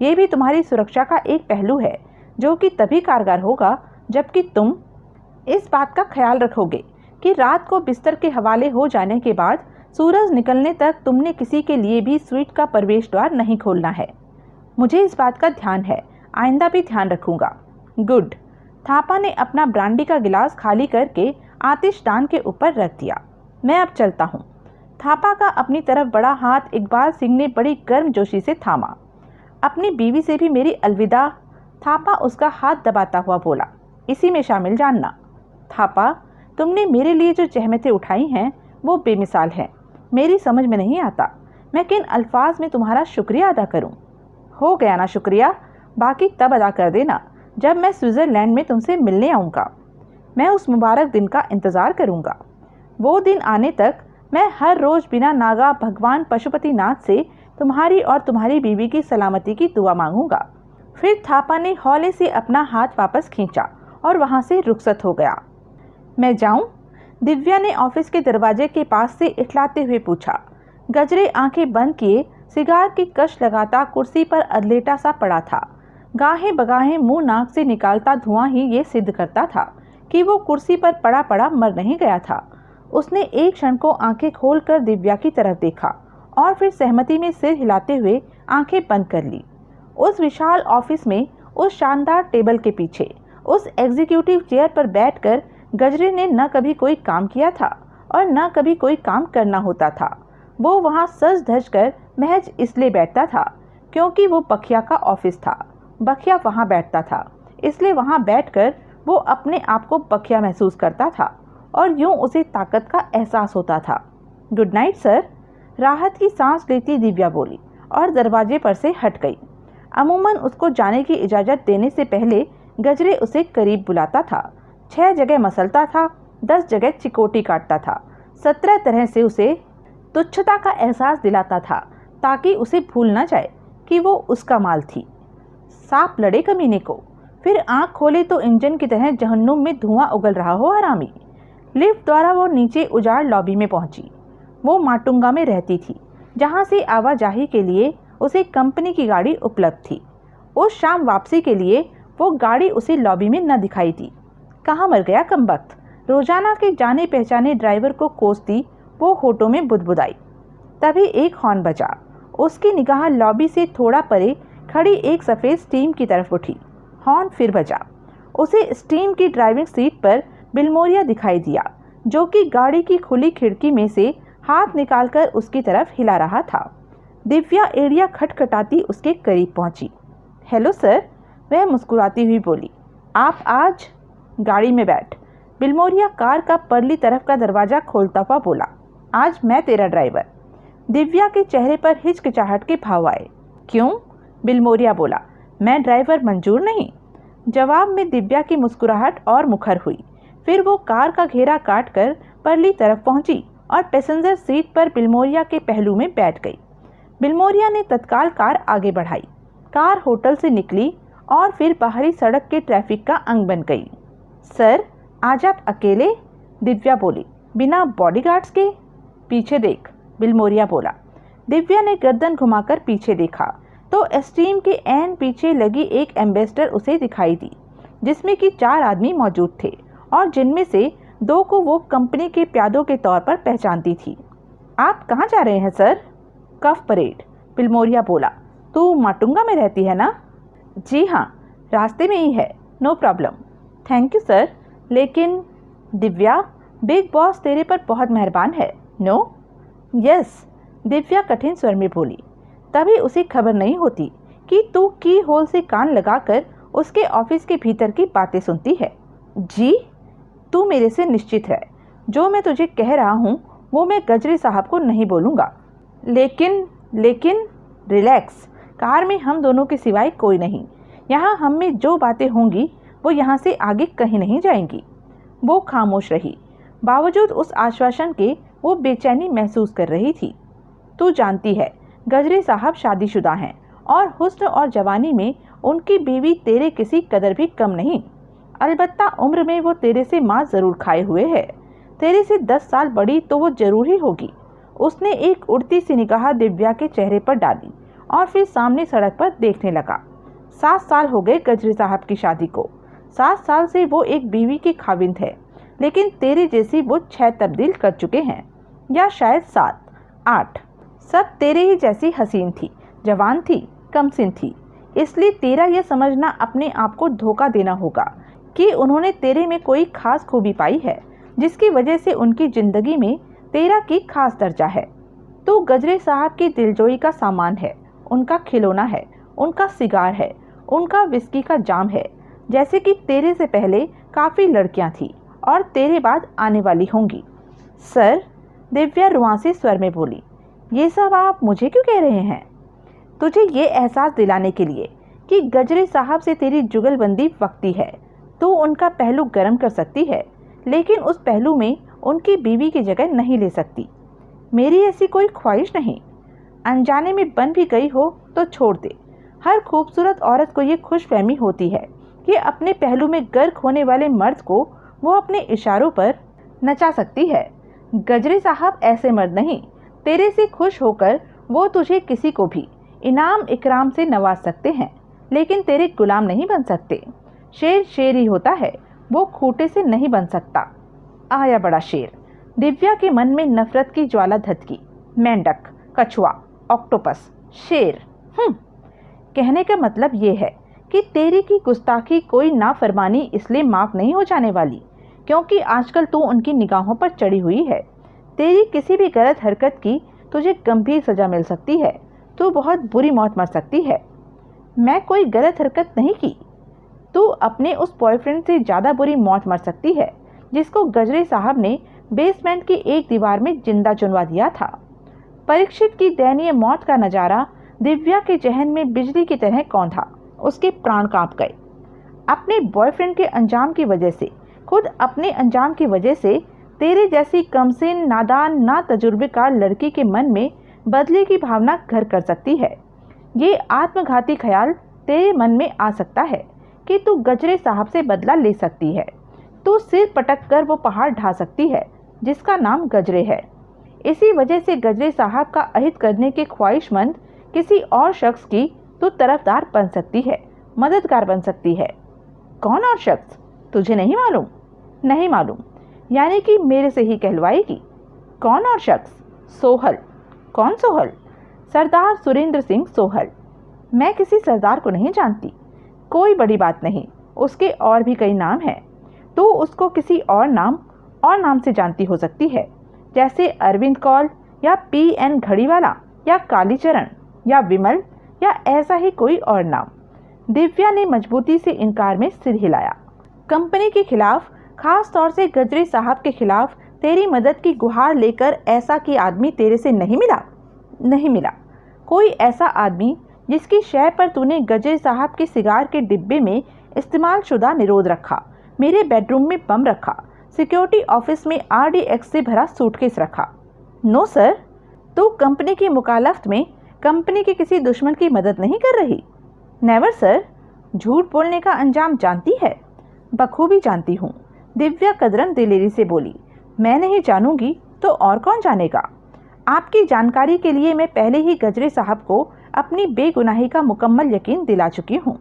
ये भी तुम्हारी सुरक्षा का एक पहलू है, जो कि तभी कारगर होगा जबकि तुम इस बात का ख्याल रखोगे कि रात को बिस्तर के हवाले हो जाने के बाद सूरज निकलने तक तुमने किसी के लिए भी स्वीट का प्रवेश द्वार नहीं खोलना है। मुझे इस बात का ध्यान है, आइंदा भी ध्यान रखूंगा। गुड। थापा ने अपना ब्रांडी का गिलास खाली करके आतिशदान के ऊपर रख दिया। मैं अब चलता हूँ। थापा का अपनी तरफ बड़ा हाथ इकबाल सिंह ने बड़ी गर्मजोशी से थामा। अपनी बीवी से भी मेरी अलविदा। थापा उसका हाथ दबाता हुआ बोला। इसी में शामिल जानना। थापा, तुमने मेरे लिए जो जहमतें उठाई हैं वो बेमिसाल हैं। मेरी समझ में नहीं आता मैं किन अल्फाज में तुम्हारा शुक्रिया अदा करूं। हो गया ना शुक्रिया, बाकी तब अदा कर देना जब मैं स्विट्ज़रलैंड में तुमसे मिलने आऊँगा। मैं उस मुबारक दिन का इंतज़ार करूँगा। वो दिन आने तक मैं हर रोज़ बिना नागा भगवान पशुपतिनाथ से तुम्हारी और तुम्हारी बीवी की सलामती की दुआ मांगूंगा। फिर थापा ने हौले से अपना हाथ वापस खींचा और वहाँ से रुखसत हो गया। मैं जाऊं? दिव्या ने ऑफिस के दरवाजे के पास से इठलाते हुए पूछा। गजरे आंखें बंद किए सिगार की कश लगाता कुर्सी पर अधलेटा सा पड़ा था। गाहें बगाहें मुंह नाक से निकालता धुआं ही ये सिद्ध करता था कि वो कुर्सी पर पड़ा पड़ा मर नहीं गया था। उसने एक क्षण को आंखें खोलकर दिव्या की तरफ देखा और फिर सहमति में सिर हिलाते हुए आंखें बंद कर ली। उस विशाल ऑफिस में, उस शानदार टेबल के पीछे, उस एग्जीक्यूटिव चेयर पर बैठकर गजरे ने न कभी कोई काम किया था और न कभी कोई काम करना होता था। वो वहाँ सज धज कर महज इसलिए बैठता था क्योंकि वो बखिया का ऑफिस था। बखिया वहाँ बैठता था, इसलिए वहाँ बैठकर वो अपने आप को बखिया महसूस करता था और यूं उसे ताकत का एहसास होता था। Good night sir. राहत की सांस लेती दिव्या बोली और दरवाजे पर से हट गई। अमूमन उसको जाने की इजाज़त देने से पहले गजरे उसे करीब बुलाता था। 6 जगह मसलता था, 10 जगह चिकोटी काटता था, 17 तरह से उसे तुच्छता का एहसास दिलाता था ताकि उसे भूल न जाए कि वो उसका माल थी। सांप लड़े कमीने को। फिर आंख खोले तो इंजन की तरह जहन्नुम में धुआं उगल रहा हो हरामी। लिफ्ट द्वारा वो नीचे उजाड़ लॉबी में पहुंची। वो माटुंगा में रहती थी, जहां से आवाजाही के लिए उसे कंपनी की गाड़ी उपलब्ध थी। उस शाम वापसी के लिए वो गाड़ी उसे लॉबी में न दिखाई दी। कहाँ मर गया कमबख्त। रोजाना के जाने पहचाने ड्राइवर को कोसती वो होठों में बुदबुदाई। तभी एक हॉर्न बजा। उसकी निगाह लॉबी से थोड़ा परे खड़ी एक सफ़ेद स्टीम की तरफ उठी। हॉर्न फिर बजा। उसे स्टीम की ड्राइविंग सीट पर बिलमोरिया दिखाई दिया, जो कि गाड़ी की खुली खिड़की में से हाथ निकालकर उसकी तरफ हिला रहा था। दिव्या एड़िया खटखटाती उसके करीब पहुंची। हेलो सर, वह मुस्कुराती हुई बोली। आप आज? गाड़ी में बैठ। बिलमोरिया कार का परली तरफ का दरवाज़ा खोलता हुआ बोला। आज मैं तेरा ड्राइवर। दिव्या के चेहरे पर हिचकिचाहट के भाव आए। क्यों? बिलमोरिया बोला। मैं ड्राइवर मंजूर नहीं। जवाब में दिव्या की मुस्कुराहट और मुखर हुई। फिर वो कार का घेरा काटकर परली तरफ पहुंची और पैसेंजर सीट पर बिल्मोरिया के पहलू में बैठ गई। बिल्मोरिया ने तत्काल कार आगे बढ़ाई। कार होटल से निकली और फिर बाहरी सड़क के ट्रैफिक का अंग बन गई। सर, आज आप अकेले? दिव्या बोली, बिना बॉडीगार्ड्स के? पीछे देख, बिल्मोरिया बोला। दिव्या ने गर्दन घुमाकर पीछे देखा तो एस्ट्रीम के ऐन पीछे लगी एक एम्बेसडर उसे दिखाई दी, जिसमें कि 4 आदमी मौजूद थे और जिनमें से 2 को वो कंपनी के प्यादों के तौर पर पहचानती थी। आप कहाँ जा रहे हैं सर? कफ परेड, बिल्मोरिया बोला। तू माटुंगा में रहती है ना? जी हाँ, रास्ते में ही है, no problem. Thank you sir, लेकिन दिव्या, बिग बॉस तेरे पर बहुत मेहरबान है। नो? यस, दिव्या कठिन स्वर में बोली। तभी उसे खबर नहीं होती कि तू की होल से कान लगाकर उसके ऑफिस के भीतर की बातें सुनती है। जी? तू मेरे से निश्चित है, जो मैं तुझे कह रहा हूँ वो मैं गजरी साहब को नहीं बोलूँगा। लेकिन रिलैक्स, कार में हम दोनों के सिवाय कोई नहीं। यहाँ हम में जो बातें होंगी वो यहाँ से आगे कहीं नहीं जाएंगी। वो खामोश रही। बावजूद उस आश्वासन के वो बेचैनी महसूस कर रही थी। तू जानती है, गजरी साहब शादीशुदा हैं और हुस्न और जवानी में उनकी बीवी तेरे किसी कदर भी कम नहीं। अलबत्ता उम्र में वो तेरे से माँ ज़रूर खाए हुए है। तेरे से 10 साल बड़ी तो वो जरूर ही होगी। उसने एक उड़ती सी निगाह दिव्या के चेहरे पर डाली और फिर सामने सड़क पर देखने लगा। 7 साल हो गए गजरी साहब की शादी को। 7 साल से वो एक बीवी की खाविंद है, लेकिन तेरे जैसी वो 6 तब्दील कर चुके हैं, या शायद 7, 8। सब तेरे ही जैसी हसीन थी, जवान थी, कमसिन थी। इसलिए तेरा यह समझना अपने आप को धोखा देना होगा कि उन्होंने तेरे में कोई खास खूबी पाई है जिसकी वजह से उनकी ज़िंदगी में तेरा की खास दर्जा है। तो गजरे साहब की दिलजोई का सामान है, उनका खिलौना है, उनका सिगार है, उनका विस्की का जाम है, जैसे कि तेरे से पहले काफ़ी लड़कियां थी और तेरे बाद आने वाली होंगी। सर, दिव्या रुआंसे स्वर में बोली, ये सब आप मुझे क्यों कह रहे हैं? तुझे ये एहसास दिलाने के लिए कि गजरे साहब से तेरी जुगलबंदी वक्ती है। तू उनका पहलू गर्म कर सकती है, लेकिन उस पहलू में उनकी बीवी की जगह नहीं ले सकती। मेरी ऐसी कोई ख्वाहिश नहीं। अनजाने में बन भी गई हो तो छोड़ दे। हर खूबसूरत औरत को ये खुशफहमी होती है कि अपने पहलू में गर्क होने वाले मर्द को वो अपने इशारों पर नचा सकती है। गजरे साहब ऐसे मर्द नहीं। तेरे से खुश होकर वो तुझे किसी को भी इनाम इकराम से नवाज सकते हैं, लेकिन तेरे गुलाम नहीं बन सकते। शेर शेर ही होता है, वो खूंटे से नहीं बन सकता। आया बड़ा शेर। दिव्या के मन में नफरत की ज्वाला धधकी। मेंढक, कछुआ, ऑक्टोपस, शेर। कहने का मतलब ये है कि तेरी की गुस्ताखी कोई नाफरमानी इसलिए माफ नहीं हो जाने वाली क्योंकि आजकल तू उनकी निगाहों पर चढ़ी हुई है। तेरी किसी भी गलत हरकत की तुझे गंभीर सजा मिल सकती है। तू बहुत बुरी मौत मर सकती है। मैं कोई गलत हरकत नहीं की। तू अपने उस बॉयफ्रेंड से ज़्यादा बुरी मौत मर सकती है जिसको गजरे साहब ने बेसमेंट की एक दीवार में जिंदा चुनवा दिया था। परीक्षित की दयनीय मौत का नज़ारा दिव्या के जहन में बिजली की तरह कौंधा। उसके प्राण कांप गए। अपने बॉयफ्रेंड के अंजाम की वजह से, खुद अपने अंजाम की वजह से तेरे जैसी कमसिन, नादान, ना तजुर्बेकार लड़की के मन में बदले की भावना घर कर सकती है। ये आत्मघाती ख्याल तेरे मन में आ सकता है कि तू गजरे साहब से बदला ले सकती है। तू सिर पटक कर वो पहाड़ ढा सकती है जिसका नाम गजरे है। इसी वजह से गजरे साहब का अहित करने के ख्वाहिशमंद किसी और शख्स की तू तरफदार बन सकती है, मददगार बन सकती है। कौन और शख्स? तुझे नहीं मालूम? नहीं मालूम, यानी कि मेरे से ही कहलवाएगी। कौन और शख्स? सोहल। कौन सोहल? सरदार सुरेंद्र सिंह सोहल। मैं किसी सरदार को नहीं जानती। कोई बड़ी बात नहीं, उसके और भी कई नाम हैं। तू उसको किसी और नाम से जानती हो सकती है, जैसे अरविंद कौल या PN घड़ीवाला या कालीचरण या विमल या ऐसा ही कोई और नाम। दिव्या ने मजबूती से इनकार में सिर हिलाया। कंपनी के खिलाफ, खास तौर से गजरे साहब के खिलाफ तेरी मदद की गुहार लेकर ऐसा कि आदमी तेरे से नहीं मिला? नहीं मिला। कोई ऐसा आदमी जिसकी शय पर तूने गजरे साहब के सिगार के डिब्बे में इस्तेमाल शुदा निरोध रखा, मेरे बेडरूम में बम रखा, सिक्योरिटी ऑफिस में RDX से भरा सूटकेस रखा। नो सर, तू कंपनी की मुखालफत में कंपनी के किसी दुश्मन की मदद नहीं कर रही। नेवर सर, झूठ बोलने का अंजाम जानती है। बखूबी जानती हूँ, दिव्या कदरन दिलेरी से बोली। मैं नहीं जानूंगी तो और कौन जानेगा। आपकी जानकारी के लिए मैं पहले ही गजरे साहब को अपनी बेगुनाही का मुकम्मल यकीन दिला चुकी हूँ।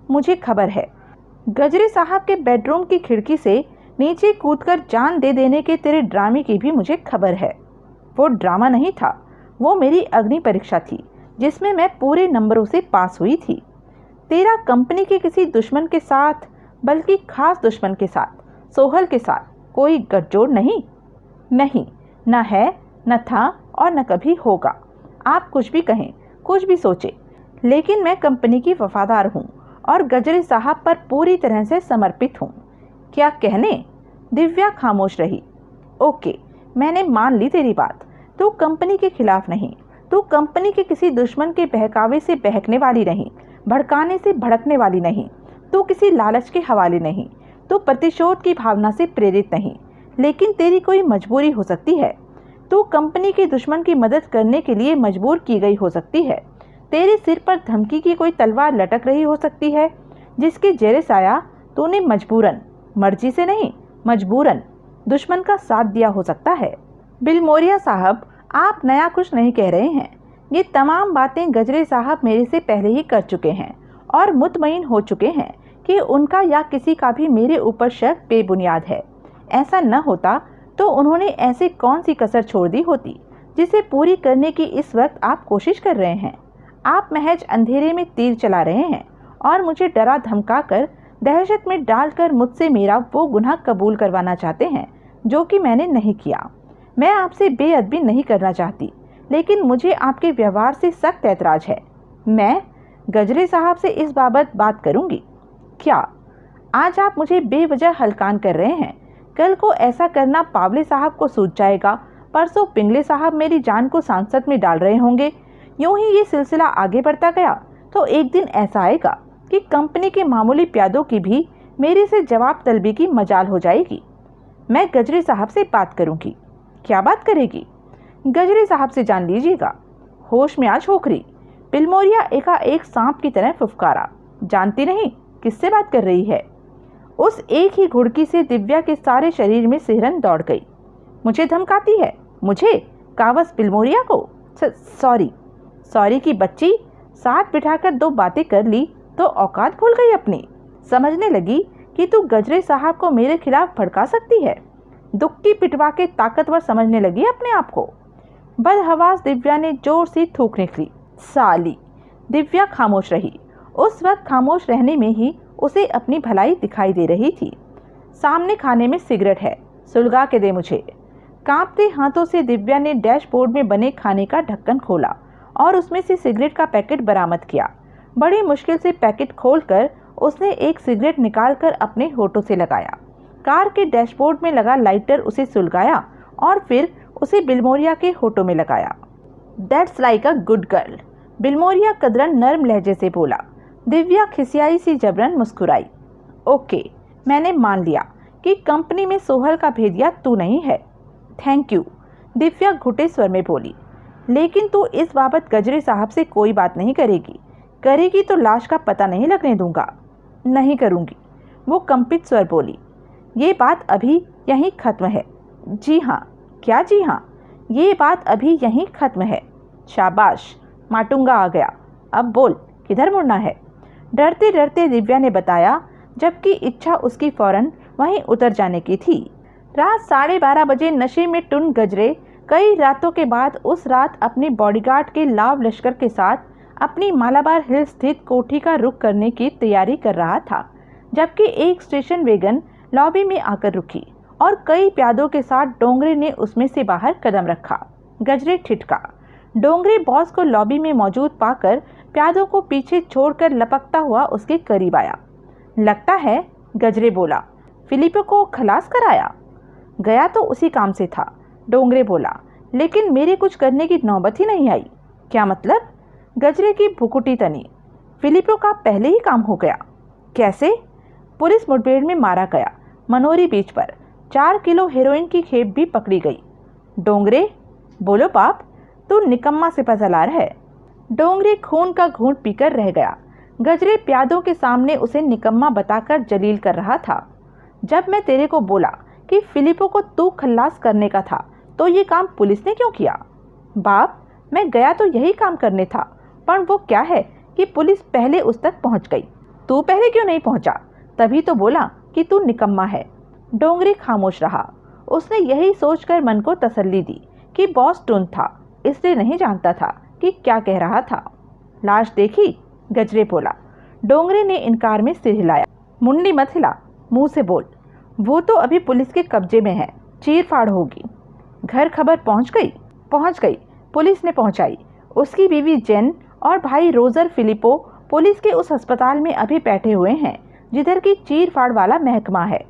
मुझे खबर है, गजरे साहब के बेडरूम की खिड़की से नीचे कूदकर जान दे देने के तेरे ड्रामे की भी मुझे खबर है। वो ड्रामा नहीं था, वो मेरी अग्नि परीक्षा थी जिसमें मैं पूरे नंबरों से पास हुई थी। तेरा कंपनी के किसी दुश्मन के साथ, बल्कि खास दुश्मन के साथ, सोहल के साथ कोई गठजोड़ नहीं, न है, न था और न कभी होगा। आप कुछ भी कहें, कुछ भी सोचें, लेकिन मैं कंपनी की वफादार हूँ और गजरे साहब पर पूरी तरह से समर्पित हूँ। क्या कहने? दिव्या खामोश रही। ओके, मैंने मान ली तेरी बात। तू कंपनी के खिलाफ नहीं, तू कंपनी के किसी दुश्मन के बहकावे से बहकने वाली नहीं, भड़काने से भड़कने वाली नहीं, तू किसी लालच के हवाले नहीं, तू प्रतिशोध की भावना से प्रेरित नहीं, लेकिन तेरी कोई मजबूरी हो सकती है। तू कंपनी के दुश्मन की मदद करने के लिए मजबूर की गई हो सकती है। तेरे सिर पर धमकी की कोई तलवार लटक रही हो सकती है, जिसके जेरे साया तूने मजबूरन, मर्जी से नहीं, मजबूरन दुश्मन का साथ दिया हो सकता है। बिलमोरिया साहब, आप नया कुछ नहीं कह रहे हैं। ये तमाम बातें गजरे साहब मेरे से पहले ही कर चुके हैं और मुतमईन हो चुके हैं कि उनका या किसी का भी मेरे ऊपर शक बेबुनियाद है। ऐसा न होता तो उन्होंने ऐसी कौन सी कसर छोड़ दी होती जिसे पूरी करने की इस वक्त आप कोशिश कर रहे हैं। आप महज अंधेरे में तीर चला रहे हैं और मुझे डरा धमका कर, दहशत में डालकर मुझसे मेरा वो गुनाह कबूल करवाना चाहते हैं जो कि मैंने नहीं किया। मैं आपसे बेअदबी नहीं करना चाहती, लेकिन मुझे आपके व्यवहार से सख्त ऐतराज है। मैं गजरे साहब से इस बाबत बात करूंगी। क्या आज आप मुझे बेवजह हलकान कर रहे हैं? कल को ऐसा करना पावले साहब को सूझ जाएगा, परसों पिंगले साहब मेरी जान को सांसद में डाल रहे होंगे। यूं ही ये सिलसिला आगे बढ़ता गया तो एक दिन ऐसा आएगा कि कंपनी के मामूली प्यादों की भी मेरे से जवाब तलबी की मजाल हो जाएगी। मैं गजरे साहब से बात करूंगी। क्या बात करेगी? गजरे साहब से जान लीजिएगा। होश में आ छोकरी। बिलमोरिया एकाएक सांप की तरह फुफकारा। जानती नहीं किससे बात कर रही है। उस एक ही घुड़की से दिव्या के सारे शरीर में सिहरन दौड़ गई। मुझे धमकाती है? मुझे? कावस बिलमोरिया को? सॉरी की बच्ची, साथ बिठाकर दो बातें कर ली तो औकात भूल गई अपनी। समझने लगी कि तू गजरे साहब को मेरे खिलाफ भड़का सकती है। दुक्की पिटवा के ताकतवर समझने लगी अपने आप को। बदहवास दिव्या ने जोर से थूक निकली। साली। दिव्या खामोश रही। उस वक्त खामोश रहने में ही उसे अपनी भलाई दिखाई दे रही थी। सामने खाने में सिगरेट है, सुलगा के दे मुझे। कांपते हाथों से दिव्या ने डैशबोर्ड में बने खाने का ढक्कन खोला और उसमें से सिगरेट का पैकेट बरामद किया। बड़ी मुश्किल से पैकेट खोलकर उसने एक सिगरेट निकालकर अपने होठों से लगाया। कार के डैशबोर्ड में लगा लाइटर उसे सुलगाया और फिर उसे बिलमोरिया के होठों में लगाया। That's like a good girl, Bilimoria कदरन नर्म लहजे से बोला। दिव्या खिसियाई सी जबरन मुस्कुराई। ओके, मैंने मान लिया कि कंपनी में सोहल का भेदिया तू नहीं है। थैंक यू, दिव्या घुटे स्वर में बोली। लेकिन तू इस बाबत गजरे साहब से कोई बात नहीं करेगी तो लाश का पता नहीं लगने दूंगा। नहीं करूंगी, वो कंपित स्वर बोली। ये बात अभी यहीं खत्म है। जी हाँ। क्या जी हाँ? ये बात अभी यहीं खत्म है। शाबाश, माटुंगा आ गया। अब बोल, किधर मुड़ना है? डरते डरते दिव्या ने बताया, जबकि इच्छा उसकी फौरन वहीं उतर जाने की थी। रात 12:30 बजे नशे में टुन गजरे कई रातों के बाद उस रात अपने बॉडीगार्ड के लाव लश्कर के साथ अपनी मालाबार हिल स्थित कोठी का रुख करने की तैयारी कर रहा था, जबकि एक स्टेशन वैगन लॉबी में आकर रुकी और कई प्यादों के साथ डोंगरे ने उसमें से बाहर कदम रखा। गजरे ठिठका। डोंगरे बॉस को लॉबी में मौजूद पाकर प्यादों को पीछे छोड़कर लपकता हुआ उसके करीब आया। लगता है, गजरे बोला, फिलिपो को खलास कराया? गया तो उसी काम से था, डोंगरे बोला, लेकिन मेरे कुछ करने की नौबत ही नहीं आई। क्या मतलब? गजरे की भुकुटी तनी। फिलिपो का पहले ही काम हो गया। कैसे? पुलिस मुठभेड़ में मारा गया, मनोरी बीच पर। 4 किलो हेरोइन की खेप भी पकड़ी गई। डोंगरे, बोलो बाप, तू निकम्मा सिपहसालार है। डोंगरे खून का घूंट पीकर रह गया। गजरे प्यादों के सामने उसे निकम्मा बताकर जलील कर रहा था। जब मैं तेरे को बोला कि फिलिपो को तू खल्लास करने का था तो ये काम पुलिस ने क्यों किया? बाप, मैं गया तो यही काम करने था, पर वो क्या है कि पुलिस पहले उस तक पहुंच गई। तू पहले क्यों नहीं पहुंचा? तभी तो बोला कि तू निकम्मा है। डोंगरे खामोश रहा। उसने यही सोचकर मन को तसल्ली दी कि बॉस टुन था, इसलिए नहीं जानता था कि क्या कह रहा था। लाश देखी? गजरे बोला। डोंगरे ने इनकार में सिर हिलाया। मुंडी मत हिला, मुंह से बोल। वो तो अभी पुलिस के कब्जे में है, चीर फाड़ होगी। घर खबर पहुंच गई? पहुंच गई, पुलिस ने पहुंचाई। उसकी बीवी जेन और भाई रोजर फिलिपो पुलिस के उस अस्पताल में अभी बैठे हुए हैं जिधर की चीर फाड़ वाला महकमा है।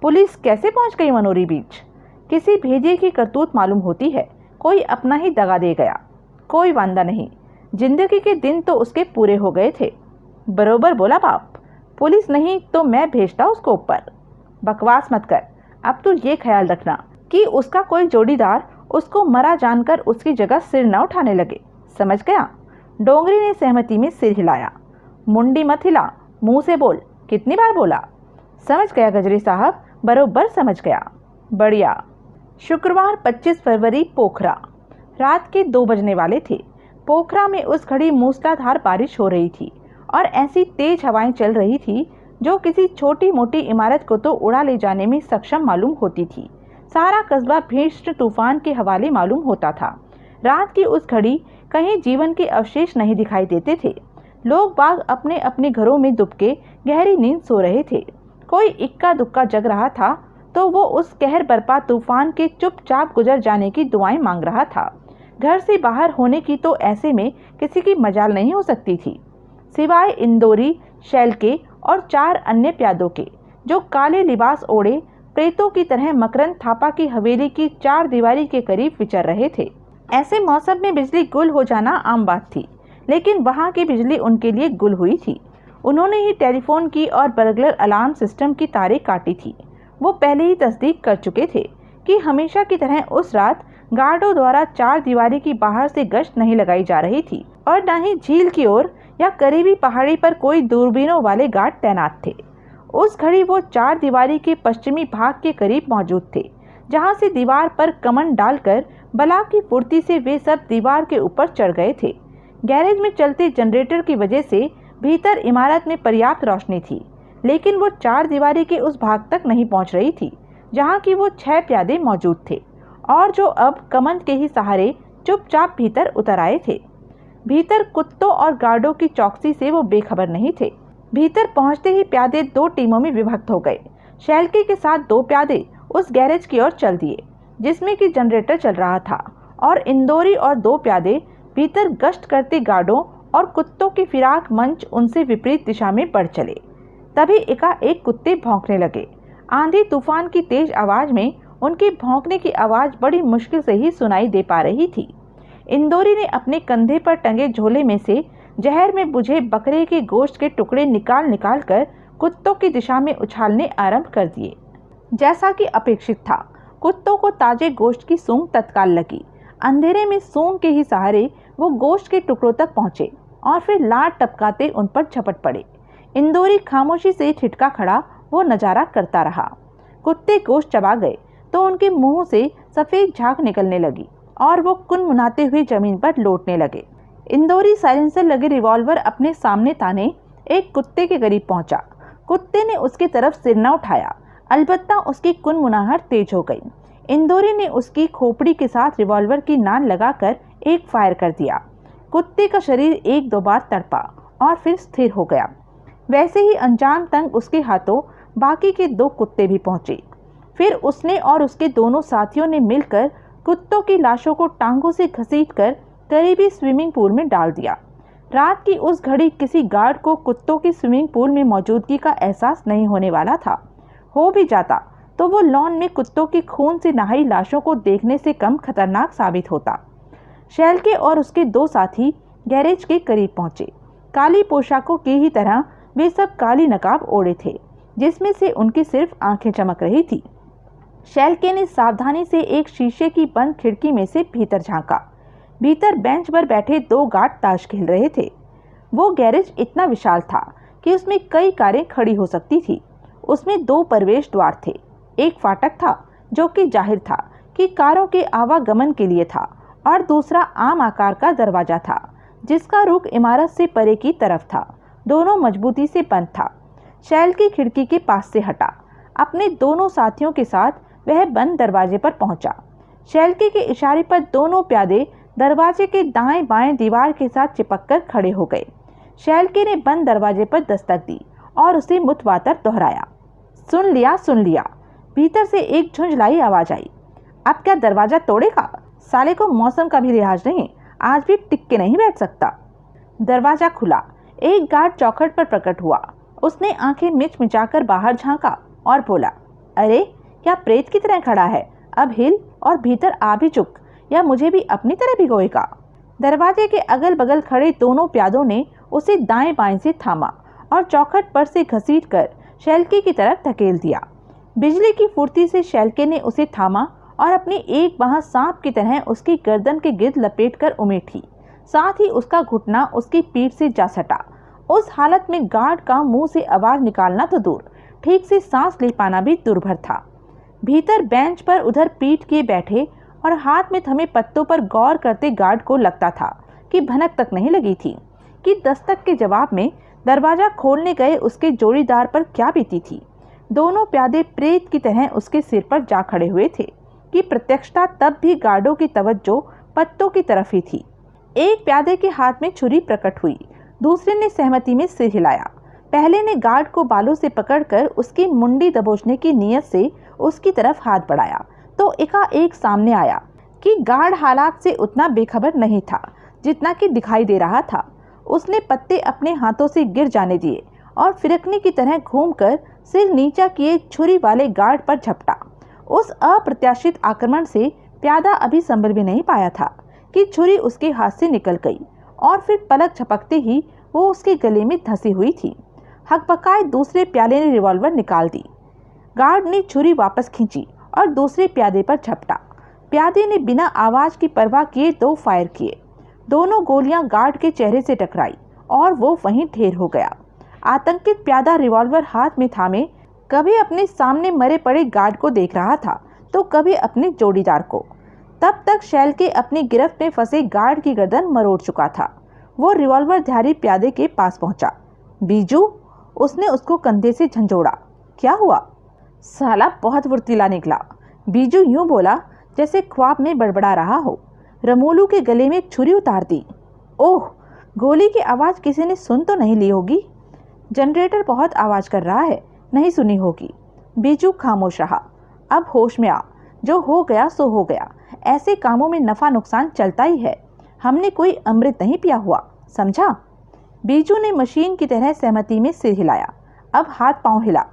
पुलिस कैसे पहुंच गई मनोरी बीच? किसी भेजिए की करतूत मालूम होती है, कोई अपना ही दगा दे गया। कोई वांदा नहीं, जिंदगी के दिन तो उसके पूरे हो गए थे। बरोबर बोला बाप, पुलिस नहीं तो मैं भेजता उसको ऊपर। बकवास मत कर। अब तू ये ख्याल रखना कि उसका कोई जोड़ीदार उसको मरा जानकर उसकी जगह सिर न उठाने लगे, समझ गया? डोंगरी ने सहमति में सिर हिलाया। मुंडी मत हिला, मुंह से बोल। कितनी बार बोला? समझ गया गजरी साहब, बरोबर समझ गया। बढ़िया। शुक्रवार 25 फरवरी, पोखरा। रात के 2 बजने वाले थे। पोखरा में उस घड़ी मूसलाधार बारिश हो रही थी और ऐसी तेज हवाएं चल रही थी जो किसी छोटी मोटी इमारत को तो उड़ा ले जाने में सक्षम मालूम होती थी। सारा कस्बा भीषण तूफान के हवाले मालूम होता था। रात की उस घड़ी कहीं जीवन के अवशेष नहीं दिखाई देते थे। लोग बाग अपने अपने घरों में दुबके गहरी नींद सो रहे थे। कोई इक्का दुक्का जग रहा था तो वो उस कहर बरपा तूफान के चुपचाप गुजर जाने की दुआएं मांग रहा था। घर से बाहर होने की तो ऐसे में किसी की मजाल नहीं हो सकती थी, सिवाय इंदौरी, शैलके और 4 अन्य प्यादों के जो काले लिबास ओढ़े प्रेतों की तरह मकरंद थापा की हवेली की 4 दीवारी के करीब विचर रहे थे। ऐसे मौसम में बिजली गुल हो जाना आम बात थी, लेकिन वहां की बिजली उनके लिए गुल हुई थी। उन्होंने ही टेलीफोन की और बर्गलर अलार्म सिस्टम की तारें काटी थी। वो पहले ही तस्दीक कर चुके थे कि हमेशा की तरह उस रात गार्डों द्वारा 4 दीवारी की बाहर से गश्त नहीं लगाई जा रही थी और न ही झील की ओर या करीबी पहाड़ी पर कोई दूरबीनों वाले गार्ड तैनात थे। उस घड़ी वो 4 दीवारी के पश्चिमी भाग के करीब मौजूद थे, जहां से दीवार पर कमन डालकर बला की फुर्ती से वे सब दीवार के ऊपर चढ़ गए थे। गैरेज में चलते जनरेटर की वजह से भीतर इमारत में पर्याप्त रोशनी थी, लेकिन वो 4 दीवारी के उस भाग तक नहीं पहुंच रही थी जहां की वो 6 प्यादे मौजूद थे और जो अब कमंद के ही सहारे चुपचाप भीतर उतर आए थे। भीतर कुत्तों और गार्डों की चौकसी से वो बेखबर नहीं थे। भीतर पहुंचते ही प्यादे 2 टीमों में विभक्त हो गए। शैलके के साथ 2 प्यादे उस गैरेज की ओर चल दिए जिसमें कि जनरेटर चल रहा था और इंदौरी और 2 प्यादे भीतर गश्त करते गार्डों और कुत्तों के फिराक मंच उनसे विपरीत दिशा में बढ़ चले। तभी एकाएक कुत्ते भौंकने लगे। आंधी तूफान की तेज आवाज में उनके भौंकने की आवाज बड़ी मुश्किल से ही सुनाई दे पा रही थी। इंदौरी ने अपने कंधे पर टंगे झोले में से जहर में बुझे बकरे के गोश्त के टुकड़े निकाल कर कुत्तों की दिशा में उछालने आरंभ कर दिए। जैसा कि अपेक्षित था, कुत्तों को ताजे गोश्त की सूंघ तत्काल लगी। अंधेरे में सूंघ के ही सहारे वो गोश्त के टुकड़ों तक पहुंचे और फिर लार टपकाते उन पर झपट पड़े। इंदौरी खामोशी से ठिठका खड़ा वो नजारा करता रहा। कुत्ते गोश्त चबा गए तो उनके मुंह से सफेद झाग निकलने लगी और वो कुनमुनाते हुए जमीन पर लौटने लगे। इंदौरी साइलेंसर लगे रिवॉल्वर अपने सामने ताने एक कुत्ते के करीब पहुंचा। कुत्ते ने उसकी तरफ सिर न उठाया, अलबत्ता उसकी कुनमुनाहट तेज हो गई। इंदौरी ने उसकी खोपड़ी के साथ रिवॉल्वर की नाल लगाकर एक फायर कर दिया। कुत्ते का शरीर 1-2 बार तड़पा और फिर स्थिर हो गया। वैसे ही अंजाम तंग उसके हाथों बाकी के 2 कुत्ते भी पहुंचे। फिर उसने और उसके दोनों साथियों ने मिलकर कुत्तों की लाशों को टांगों से घसीटकर करीबी स्विमिंग पूल में डाल दिया। रात की उस घड़ी किसी गार्ड को कुत्तों की स्विमिंग पूल में मौजूदगी का एहसास नहीं होने वाला था। हो भी जाता तो वो लॉन में कुत्तों की खून से नहाई लाशों को देखने से कम खतरनाक साबित होता। शैलके और उसके 2 साथी गैरेज के करीब पहुंचे। काली पोशाकों की ही तरह वे सब काली नकाब ओढ़े थे, जिसमें से उनकी सिर्फ आंखें चमक रही थी। शेल्के ने सावधानी से एक शीशे की बंद खिड़की में से भीतर झांका। भीतर बेंच पर बैठे 2 गार्ड ताश खेल रहे थे। वो गैरेज इतना विशाल था कि उसमें कई कारें खड़ी हो सकती थी। उसमें 2 प्रवेश द्वार थे। एक फाटक था जो कि जाहिर था कि कारों के आवागमन के लिए था, और दूसरा आम आकार का दरवाजा था जिसका रुख इमारत से परे की तरफ था। दोनों मजबूती से बंद था। शेल्के खिड़की के पास से हटा। अपने दोनों साथियों के साथ वह बंद दरवाजे पर पहुंचा। शेल्के के इशारे पर दोनों प्यादे दरवाजे के दाएं बाएं दीवार के साथ चिपककर खड़े हो गए। शेल्के ने बंद दरवाजे पर दस्तक दी और उसे मुतवातर दोहराया। सुन लिया, सुन लिया। भीतर से एक झुंझलाई आवाज आई। अब क्या दरवाजा तोड़ेगा? साले को मौसम का भी लिहाज नहीं, आज भी टिक के नहीं बैठ सकता। दरवाजा खुला। एक गार्ड चौखट पर प्रकट हुआ। उसने आंखें मिचमिचाकर बाहर झांका और बोला, अरे क्या प्रेत की तरह खड़ा है? अब हिल और भीतर आ भी चुक, या मुझे भी अपनी तरह भिगोएगा। दरवाजे के अगल बगल खड़े दोनों प्यादों ने उसे दाएं बाएं से थामा और चौखट पर से घसीटकर शेल्के की तरफ धकेल दिया। बिजली की फुर्ती से शेल्के ने उसे थामा और अपनी एक बांह सांप की तरह उसकी गर्दन के गिर्द लपेटकर उमेठी। साथ ही उसका घुटना उसकी पीठ से जा सटा। उस हालत में गार्ड का मुंह से आवाज निकालना तो दूर, ठीक से सांस ले पाना भी दुर्भर था। भीतर बेंच पर उधर पीठ किए बैठे और हाथ में थमे पत्तों पर गौर करते गार्ड को लगता था कि भनक तक नहीं लगी थी कि दस्तक के जवाब में दरवाजा खोलने गए उसके जोड़ीदार पर क्या बीती थी। दोनों प्यादे प्रेत की तरह उसके सिर पर जा खड़े हुए थे कि प्रत्यक्षता तब भी गार्डों की तवज्जो पत्तों की तरफ ही थी। एक प्यादे के हाथ में छुरी प्रकट हुई। दूसरे ने सहमति में सिर हिलाया। पहले ने गार्ड को बालों से पकड़कर उसकी मुंडी दबोचने की नीयत से उसकी तरफ हाथ बढ़ाया तो एकाएक सामने आया कि गार्ड हालात से उतना बेखबर नहीं था जितना कि दिखाई दे रहा था। उसने पत्ते अपने हाथों से गिर जाने दिए और फिरकने की तरह घूमकर सिर नीचा किए छुरी वाले गार्ड पर झपटा। उस अप्रत्याशित आक्रमण से प्यादा अभी संभल भी नहीं पाया था कि छुरी उसके हाथ से निकल गई और फिर पलक झपकते ही वो उसके गले में धंसी हुई थी। हकबकाए दूसरे प्याले ने रिवॉल्वर निकाल दी। गार्ड ने छुरी वापस खींची और दूसरे प्यादे पर झपटा। प्यादे ने बिना आवाज की परवाह किए 2 फायर किए। दोनों गोलियां गार्ड के चेहरे से टकराई और वो वहीं ढेर हो गया। आतंकित प्यादा रिवॉल्वर हाथ में थामे कभी अपने सामने मरे पड़े गार्ड को देख रहा था तो कभी अपने जोड़ीदार को। तब तक शेल्के अपनी गिरफ्त में फंसे गार्ड की गर्दन मरोड़ चुका था। वो रिवॉल्वरधारी प्यादे के पास पहुंचा। बीजू, उसने उसको कंधे से झंझोड़ा। क्या हुआ? साला बहुत फुर्तीला निकला। बीजू यूं बोला जैसे ख्वाब में बड़बड़ा रहा हो। रमोलू के गले में एक छुरी उतार दी। ओह, गोली की आवाज़ किसी ने सुन तो नहीं ली होगी? जनरेटर बहुत आवाज़ कर रहा है, नहीं सुनी होगी। बीजू खामोश रहा। अब होश में आ, जो हो गया सो हो गया। ऐसे कामों में नफ़ा नुकसान चलता ही है। हमने कोई अमृत नहीं पिया हुआ, समझा? बीजू ने मशीन की तरह सहमति में सिर हिलाया। अब हाथ पांव हिला।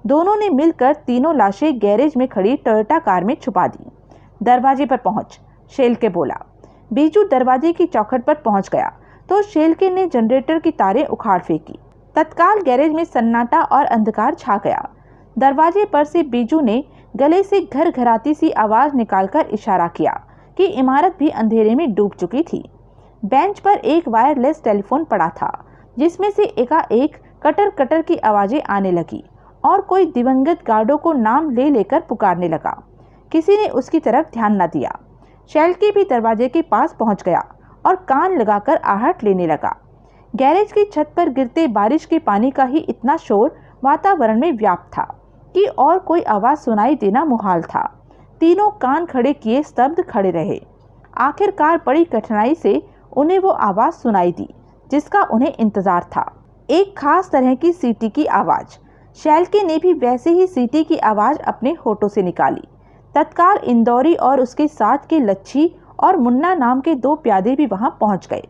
दोनों ने मिलकर तीनों लाशें गैरेज में खड़ी टोयोटा कार में छुपा दी। दरवाजे पर पहुंच, शेल्के बोला। बीजू दरवाजे की चौखट पर पहुंच गया तो शेल्के ने जनरेटर की तारें उखाड़ फेंकी। तत्काल गैरेज में सन्नाटा और अंधकार छा गया। दरवाजे पर से बीजू ने गले से घर घराती सी आवाज निकालकर इशारा किया कि इमारत भी अंधेरे में डूब चुकी थी। बेंच पर एक वायरलेस टेलीफोन पड़ा था जिसमें से एकाएक कटर कटर की आवाजें आने लगी और कोई दिवंगत गार्डों को नाम ले लेकर पुकारने लगा। किसी ने उसकी तरफ ध्यान न दिया। शेल्के भी दरवाजे के पास पहुंच गया और कान लगाकर आहट लेने लगा। गैरेज की छत पर गिरते बारिश के पानी का ही इतना शोर वातावरण में व्याप्त था कि और कोई आवाज सुनाई देना मुहाल था। तीनों कान खड़े किए स्तब्ध खड़े रहे। आखिरकार बड़ी कठिनाई से उन्हें वो आवाज सुनाई दी जिसका उन्हें इंतजार था। एक खास तरह की सीटी की आवाज। शेल्के ने भी वैसे ही सीटी की आवाज अपने होठों से निकाली। तत्काल इंदौरी और उसके साथ के लच्छी और मुन्ना नाम के 2 प्यादे भी वहां पहुंच गए।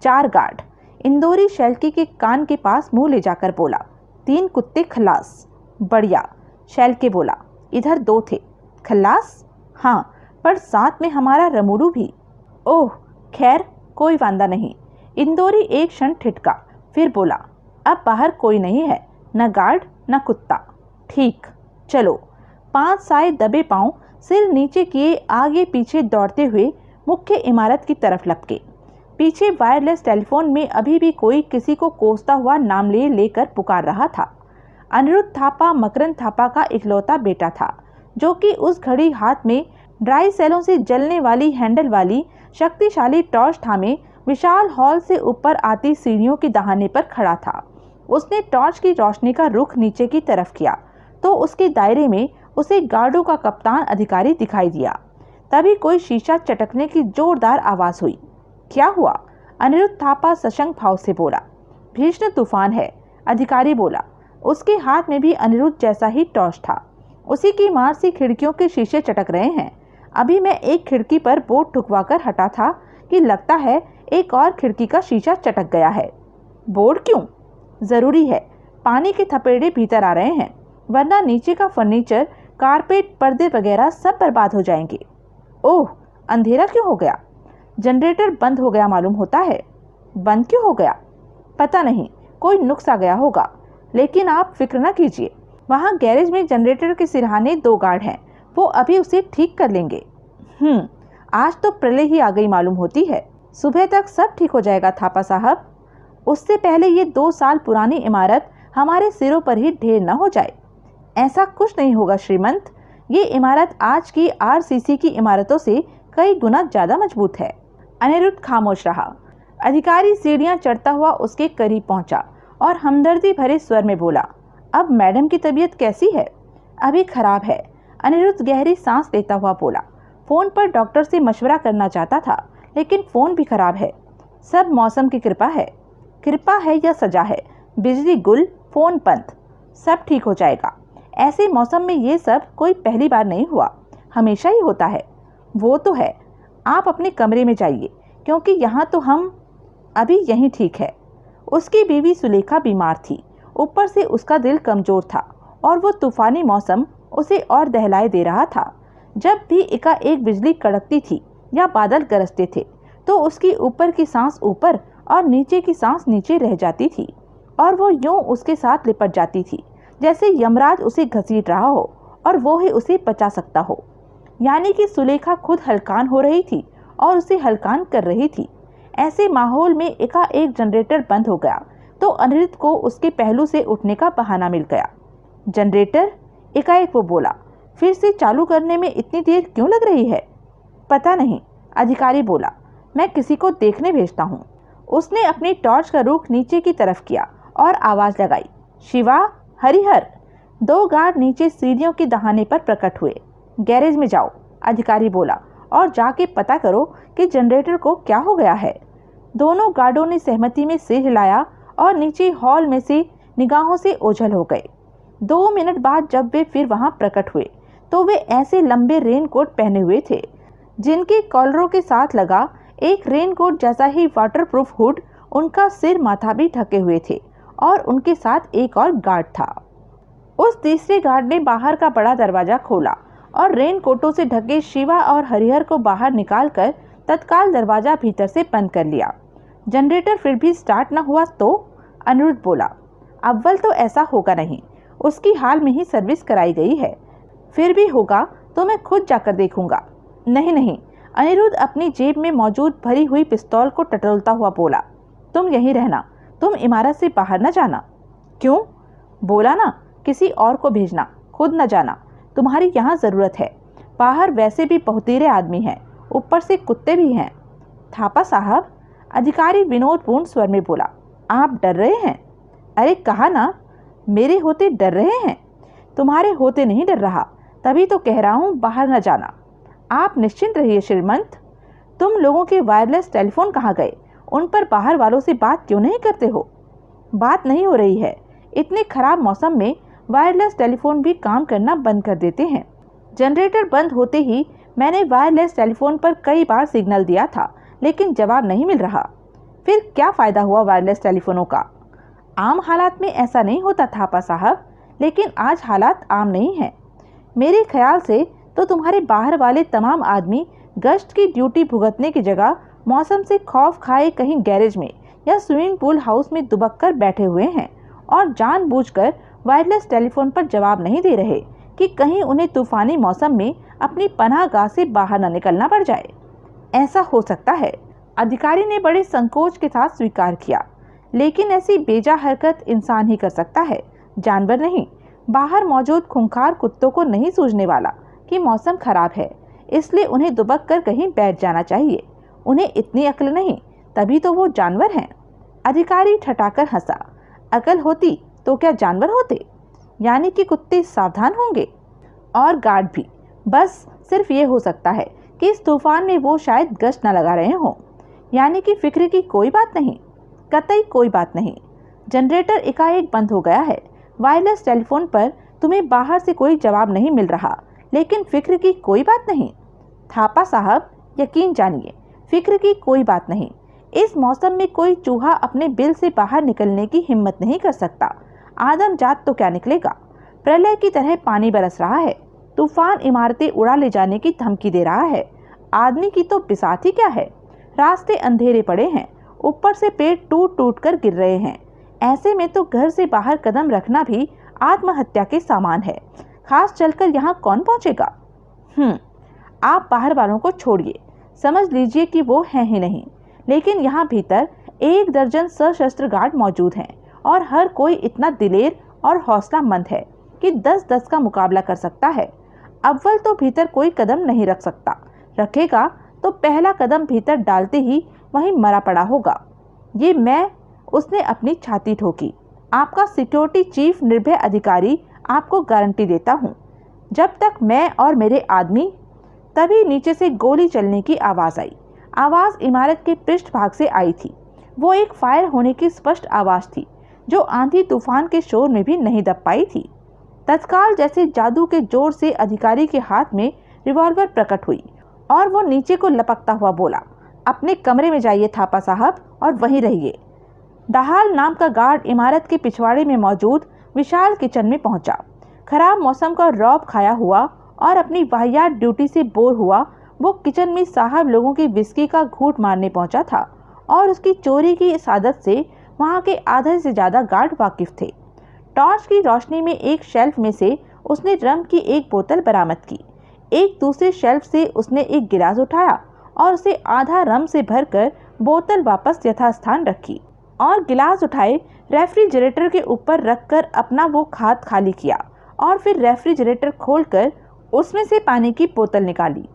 4 गार्ड। इंदौरी शेल्के के कान के पास मुंह ले जाकर बोला, 3 कुत्ते खलास। बढ़िया, शेल्के बोला। इधर 2 थे। खलास? हाँ, पर साथ में हमारा रमूरू भी। ओह, खैर कोई वांदा नहीं। इंदौरी एक क्षण ठिठका, फिर बोला, अब बाहर कोई नहीं है, न गार्ड न कुत्ता। ठीक, चलो। 5 साए दबे पांव सिर नीचे किए आगे पीछे दौड़ते हुए मुख्य इमारत की तरफ लपके। पीछे वायरलेस टेलीफोन में अभी भी कोई किसी को कोसता हुआ नाम लेकर पुकार रहा था। अनिरुद्ध थापा मकरंद थापा का इकलौता बेटा था, जो कि उस घड़ी हाथ में ड्राई सेलों से जलने वाली हैंडल वाली शक्तिशाली टॉर्च थामे विशाल हॉल से ऊपर आती सीढ़ियों की दहाने पर खड़ा था। उसने टॉर्च की रोशनी का रुख नीचे की तरफ किया तो उसके दायरे में उसे गार्डों का कप्तान अधिकारी दिखाई दिया। तभी कोई शीशा चटकने की जोरदार आवाज हुई। क्या हुआ? अनिरुद्ध थापा सशंक भाव से बोला। भीषण तूफान है, अधिकारी बोला। उसके हाथ में भी अनिरुद्ध जैसा ही टॉर्च था। उसी की मार से खिड़कियों के शीशे चटक रहे हैं। अभी मैं एक खिड़की पर बोर्ड ठुकवाकर हटा था कि लगता है एक और खिड़की का शीशा चटक गया है। बोर्ड क्यों? जरूरी है, पानी के थपेड़े भीतर आ रहे हैं, वरना नीचे का फर्नीचर, कारपेट, पर्दे वगैरह सब बर्बाद हो जाएंगे। ओह, अंधेरा क्यों हो गया? जनरेटर बंद हो गया मालूम होता है। बंद क्यों हो गया? पता नहीं, कोई नुक्स आ गया होगा। लेकिन आप फिक्र न कीजिए, वहाँ गैरेज में जनरेटर के सिरहाने 2 गार्ड हैं, वो अभी उसे ठीक कर लेंगे। आज तो प्रलय ही आ गई मालूम होती है। सुबह तक सब ठीक हो जाएगा थापा साहब। उससे पहले ये 2 साल पुरानी इमारत हमारे सिरों पर ही ढेर न हो जाए। ऐसा कुछ नहीं होगा श्रीमंत, ये इमारत आज की आरसीसी की इमारतों से कई गुना ज्यादा मजबूत है। अनिरुद्ध खामोश रहा। अधिकारी सीढ़ियां चढ़ता हुआ उसके करीब पहुंचा और हमदर्दी भरे स्वर में बोला, अब मैडम की तबीयत कैसी है? अभी खराब है, अनिरुद्ध गहरी सांस लेता हुआ बोला। फोन पर डॉक्टर से मशवरा करना चाहता था, लेकिन फोन भी खराब है। सब मौसम की कृपा है। कृपा है या सजा है? बिजली गुल, फोन बंद, सब ठीक हो जाएगा। ऐसे मौसम में ये सब कोई पहली बार नहीं हुआ, हमेशा ही होता है। वो तो है, आप अपने कमरे में जाइए, क्योंकि यहाँ तो हम अभी यहीं ठीक है। उसकी बीवी सुलेखा बीमार थी, ऊपर से उसका दिल कमजोर था और वो तूफानी मौसम उसे और दहलाए दे रहा था। जब भी एकाएक बिजली कड़कती थी या बादल गरजते थे तो उसकी ऊपर की सांस ऊपर और नीचे की सांस नीचे रह जाती थी और वो यूं उसके साथ लिपट जाती थी जैसे यमराज उसे घसीट रहा हो और वो ही उसे बचा सकता हो। यानी कि सुलेखा खुद हलकान हो रही थी और उसे हलकान कर रही थी। ऐसे माहौल में एकाएक जनरेटर बंद हो गया तो अनिरुद्ध को उसके पहलू से उठने का बहाना मिल गया। जनरेटर? एकाएक वो बोला। फिर से चालू करने में इतनी देर क्यों लग रही है? पता नहीं, अधिकारी बोला। मैं किसी को देखने भेजता हूँ। उसने अपनी टॉर्च का रुख नीचे की तरफ किया और आवाज लगाई, शिवा, हरिहर। 2 गार्ड नीचे सीढ़ियों की दहाने पर प्रकट हुए। गैरेज में जाओ, अधिकारी बोला, और जाके पता करो कि जनरेटर को क्या हो गया है। दोनों गार्डों ने सहमति में सिर हिलाया और नीचे हॉल में से निगाहों से ओझल हो गए। 2 मिनट बाद जब वे फिर वहां प्रकट हुए तो वे ऐसे लंबे रेनकोट पहने हुए थे जिनके कॉलरों के साथ लगा एक रेनकोट जैसा ही वाटरप्रूफ हुड उनका सिर माथा भी ढके हुए थे और उनके साथ एक और गार्ड था। उस तीसरे गार्ड ने बाहर का बड़ा दरवाजा खोला और रेनकोटों से ढके शिवा और हरिहर को बाहर निकालकर तत्काल दरवाजा भीतर से बंद कर लिया। जनरेटर फिर भी स्टार्ट न हुआ तो? अनिरुद्ध बोला। अव्वल तो ऐसा होगा नहीं, उसकी हाल में ही सर्विस कराई गई है। फिर भी होगा तो मैं खुद जाकर देखूंगा। नहीं, अनिरुद्ध अपनी जेब में मौजूद भरी हुई पिस्तौल को टटोलता हुआ बोला। तुम यहीं रहना, तुम इमारत से बाहर न जाना। क्यों? बोला ना, किसी और को भेजना, खुद न जाना। तुम्हारी यहाँ जरूरत है। बाहर वैसे भी बहुतेरे आदमी हैं, ऊपर से कुत्ते भी हैं। थापा साहब, अधिकारी विनोदपूर्ण स्वर में बोला, आप डर रहे हैं? अरे कहा ना, मेरे होते डर रहे हैं? तुम्हारे होते नहीं डर रहा, तभी तो कह रहा हूँ बाहर न जाना। आप निश्चिंत रहिए श्रीमंत। तुम लोगों के वायरलेस टेलीफोन कहाँ गए? उन पर बाहर वालों से बात क्यों नहीं करते हो? बात नहीं हो रही है। इतने खराब मौसम में वायरलेस टेलीफोन भी काम करना बंद कर देते हैं। जनरेटर बंद होते ही मैंने वायरलेस टेलीफोन पर कई बार सिग्नल दिया था, लेकिन जवाब नहीं मिल रहा। फिर क्या फ़ायदा हुआ वायरलेस टेलीफोनों का? आम हालात में ऐसा नहीं होता थापा साहब, लेकिन आज हालात आम नहीं हैं। मेरे ख्याल से तो तुम्हारे बाहर वाले तमाम आदमी गश्त की ड्यूटी भुगतने की जगह मौसम से खौफ खाए कहीं गैरेज में या स्विमिंग पूल हाउस में दुबक कर बैठे हुए हैं और जानबूझकर वायरलेस टेलीफोन पर जवाब नहीं दे रहे कि कहीं उन्हें तूफानी मौसम में अपनी पनाहगाह से बाहर न निकलना पड़ जाए। ऐसा हो सकता है, अधिकारी ने बड़े संकोच के साथ स्वीकार किया। लेकिन ऐसी बेजा हरकत इंसान ही कर सकता है, जानवर नहीं। बाहर मौजूद खूंखार कुत्तों को नहीं सूझने वाला कि मौसम खराब है, इसलिए उन्हें दुबक कर कहीं बैठ जाना चाहिए। उन्हें इतनी अक्ल नहीं, तभी तो वो जानवर हैं। अधिकारी ठठाकर हंसा। अकल होती तो क्या जानवर होते? यानी कि कुत्ते सावधान होंगे और गार्ड भी। बस सिर्फ ये हो सकता है कि इस तूफान में वो शायद गश्त न लगा रहे हों। यानी कि फिक्र की कोई बात नहीं, कतई कोई बात नहीं। जनरेटर एकाएक बंद हो गया है। वायरलेस टेलीफोन पर तुम्हें बाहर से कोई जवाब नहीं मिल रहा, लेकिन फिक्र की कोई बात नहीं। थापा साहब, यकीन जानिए, फिक्र की कोई बात नहीं। इस मौसम में कोई चूहा अपने बिल से बाहर निकलने की हिम्मत नहीं कर सकता। आदम जात तो क्या निकलेगा। प्रलय की तरह पानी बरस रहा है। तूफान इमारतें उड़ा ले जाने की धमकी दे रहा है। आदमी की तो बिसात ही क्या है। रास्ते अंधेरे पड़े हैं, ऊपर से पेड़ टूट टूट कर गिर रहे हैं। ऐसे में तो घर से बाहर कदम रखना भी आत्महत्या के समान है। खास चलकर यहाँ कौन पहुँचेगा? आप बाहर वालों को छोड़िए, समझ लीजिए कि वो हैं ही नहीं। लेकिन यहाँ भीतर 1 दर्जन सशस्त्र गार्ड मौजूद हैं और हर कोई इतना दिलेर और हौसलामंद है कि 10-10 का मुकाबला कर सकता है। अव्वल तो भीतर कोई कदम नहीं रख सकता, रखेगा तो पहला कदम भीतर डालते ही वहीं मरा पड़ा होगा। ये मैं, उसने अपनी छाती ठोकी, आपका सिक्योरिटी चीफ निर्भय अधिकारी आपको गारंटी देता हूँ। जब तक मैं और मेरे आदमी। तभी नीचे से गोली चलने की आवाज़ आई। आवाज़ इमारत के पृष्ठभाग से आई थी। वो एक फायर होने की स्पष्ट आवाज़ थी जो आंधी तूफान के शोर में भी नहीं दब पाई थी। तत्काल जैसे जादू के जोर से अधिकारी के हाथ में रिवॉल्वर प्रकट हुई और वो नीचे को लपकता हुआ बोला, अपने कमरे में जाइए थापा साहब और वहीं रहिए। दाहाल नाम का गार्ड इमारत के पिछवाड़े में मौजूद विशाल किचन में पहुंचा। खराब मौसम का रौब खाया हुआ और अपनी वाहियात ड्यूटी से बोर हुआ वो किचन में साहब लोगों की विस्की का घूंट मारने पहुंचा था और उसकी चोरी की इस आदत से वहां के आधे से ज़्यादा गार्ड वाकिफ थे। टॉर्च की रोशनी में एक शेल्फ में से उसने रम की एक बोतल बरामद की। एक दूसरे शेल्फ से उसने एक गिलास उठाया और उसे आधा रम से भरकर बोतल वापस यथास्थान रखी और गिलास उठाए रेफ्रिजरेटर के ऊपर रखकर अपना वो खाद खाली किया और फिर रेफ्रिजरेटर खोलकर उसमें से पानी की बोतल निकाली।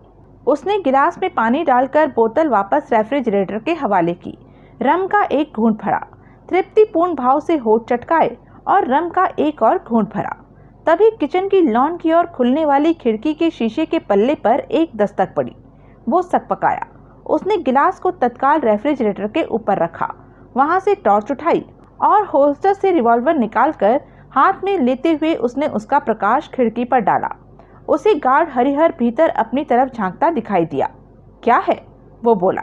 उसने गिलास में पानी डालकर बोतल वापस रेफ्रिजरेटर के हवाले की। रम का एक घूंट भरा, तृप्तिपूर्ण भाव से होठ चटकाए और रम का एक और घूंट भरा। तभी किचन की लॉन की ओर खुलने वाली खिड़की के शीशे के पल्ले पर एक दस्तक पड़ी। वो सकपकाया। उसने गिलास को तत्काल रेफ्रिजरेटर के ऊपर रखा, वहां से टॉर्च उठाई और होल्स्टर से रिवॉल्वर निकालकर हाथ में लेते हुए उसने उसका प्रकाश खिड़की पर डाला। उसे गार्ड हरिहर भीतर अपनी तरफ झांकता दिखाई दिया। क्या है? वो बोला।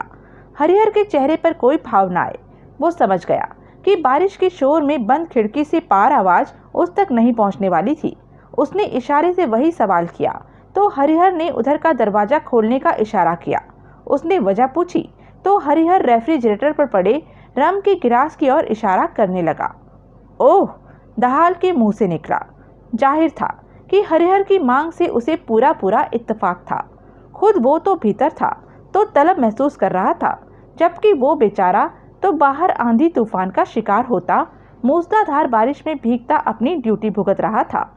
हरिहर के चेहरे पर कोई भाव न आए। वो समझ गया कि बारिश के शोर में बंद खिड़की से पार आवाज उस तक नहीं पहुंचने वाली थी। उसने इशारे से वही सवाल किया तो हरिहर ने उधर का दरवाजा खोलने का इशारा किया। उसने वजह पूछी तो हरिहर रेफ्रिजरेटर पर पड़े रम के गिलास की ओर इशारा करने लगा। ओह, दहाल के मुंह से निकला। जाहिर था कि हरिहर की मांग से उसे पूरा पूरा इत्तेफाक था। खुद वो तो भीतर था तो तलब महसूस कर रहा था, जबकि वो बेचारा तो बाहर आंधी तूफान का शिकार होता मूसलाधार बारिश में भीगता अपनी ड्यूटी भुगत रहा था।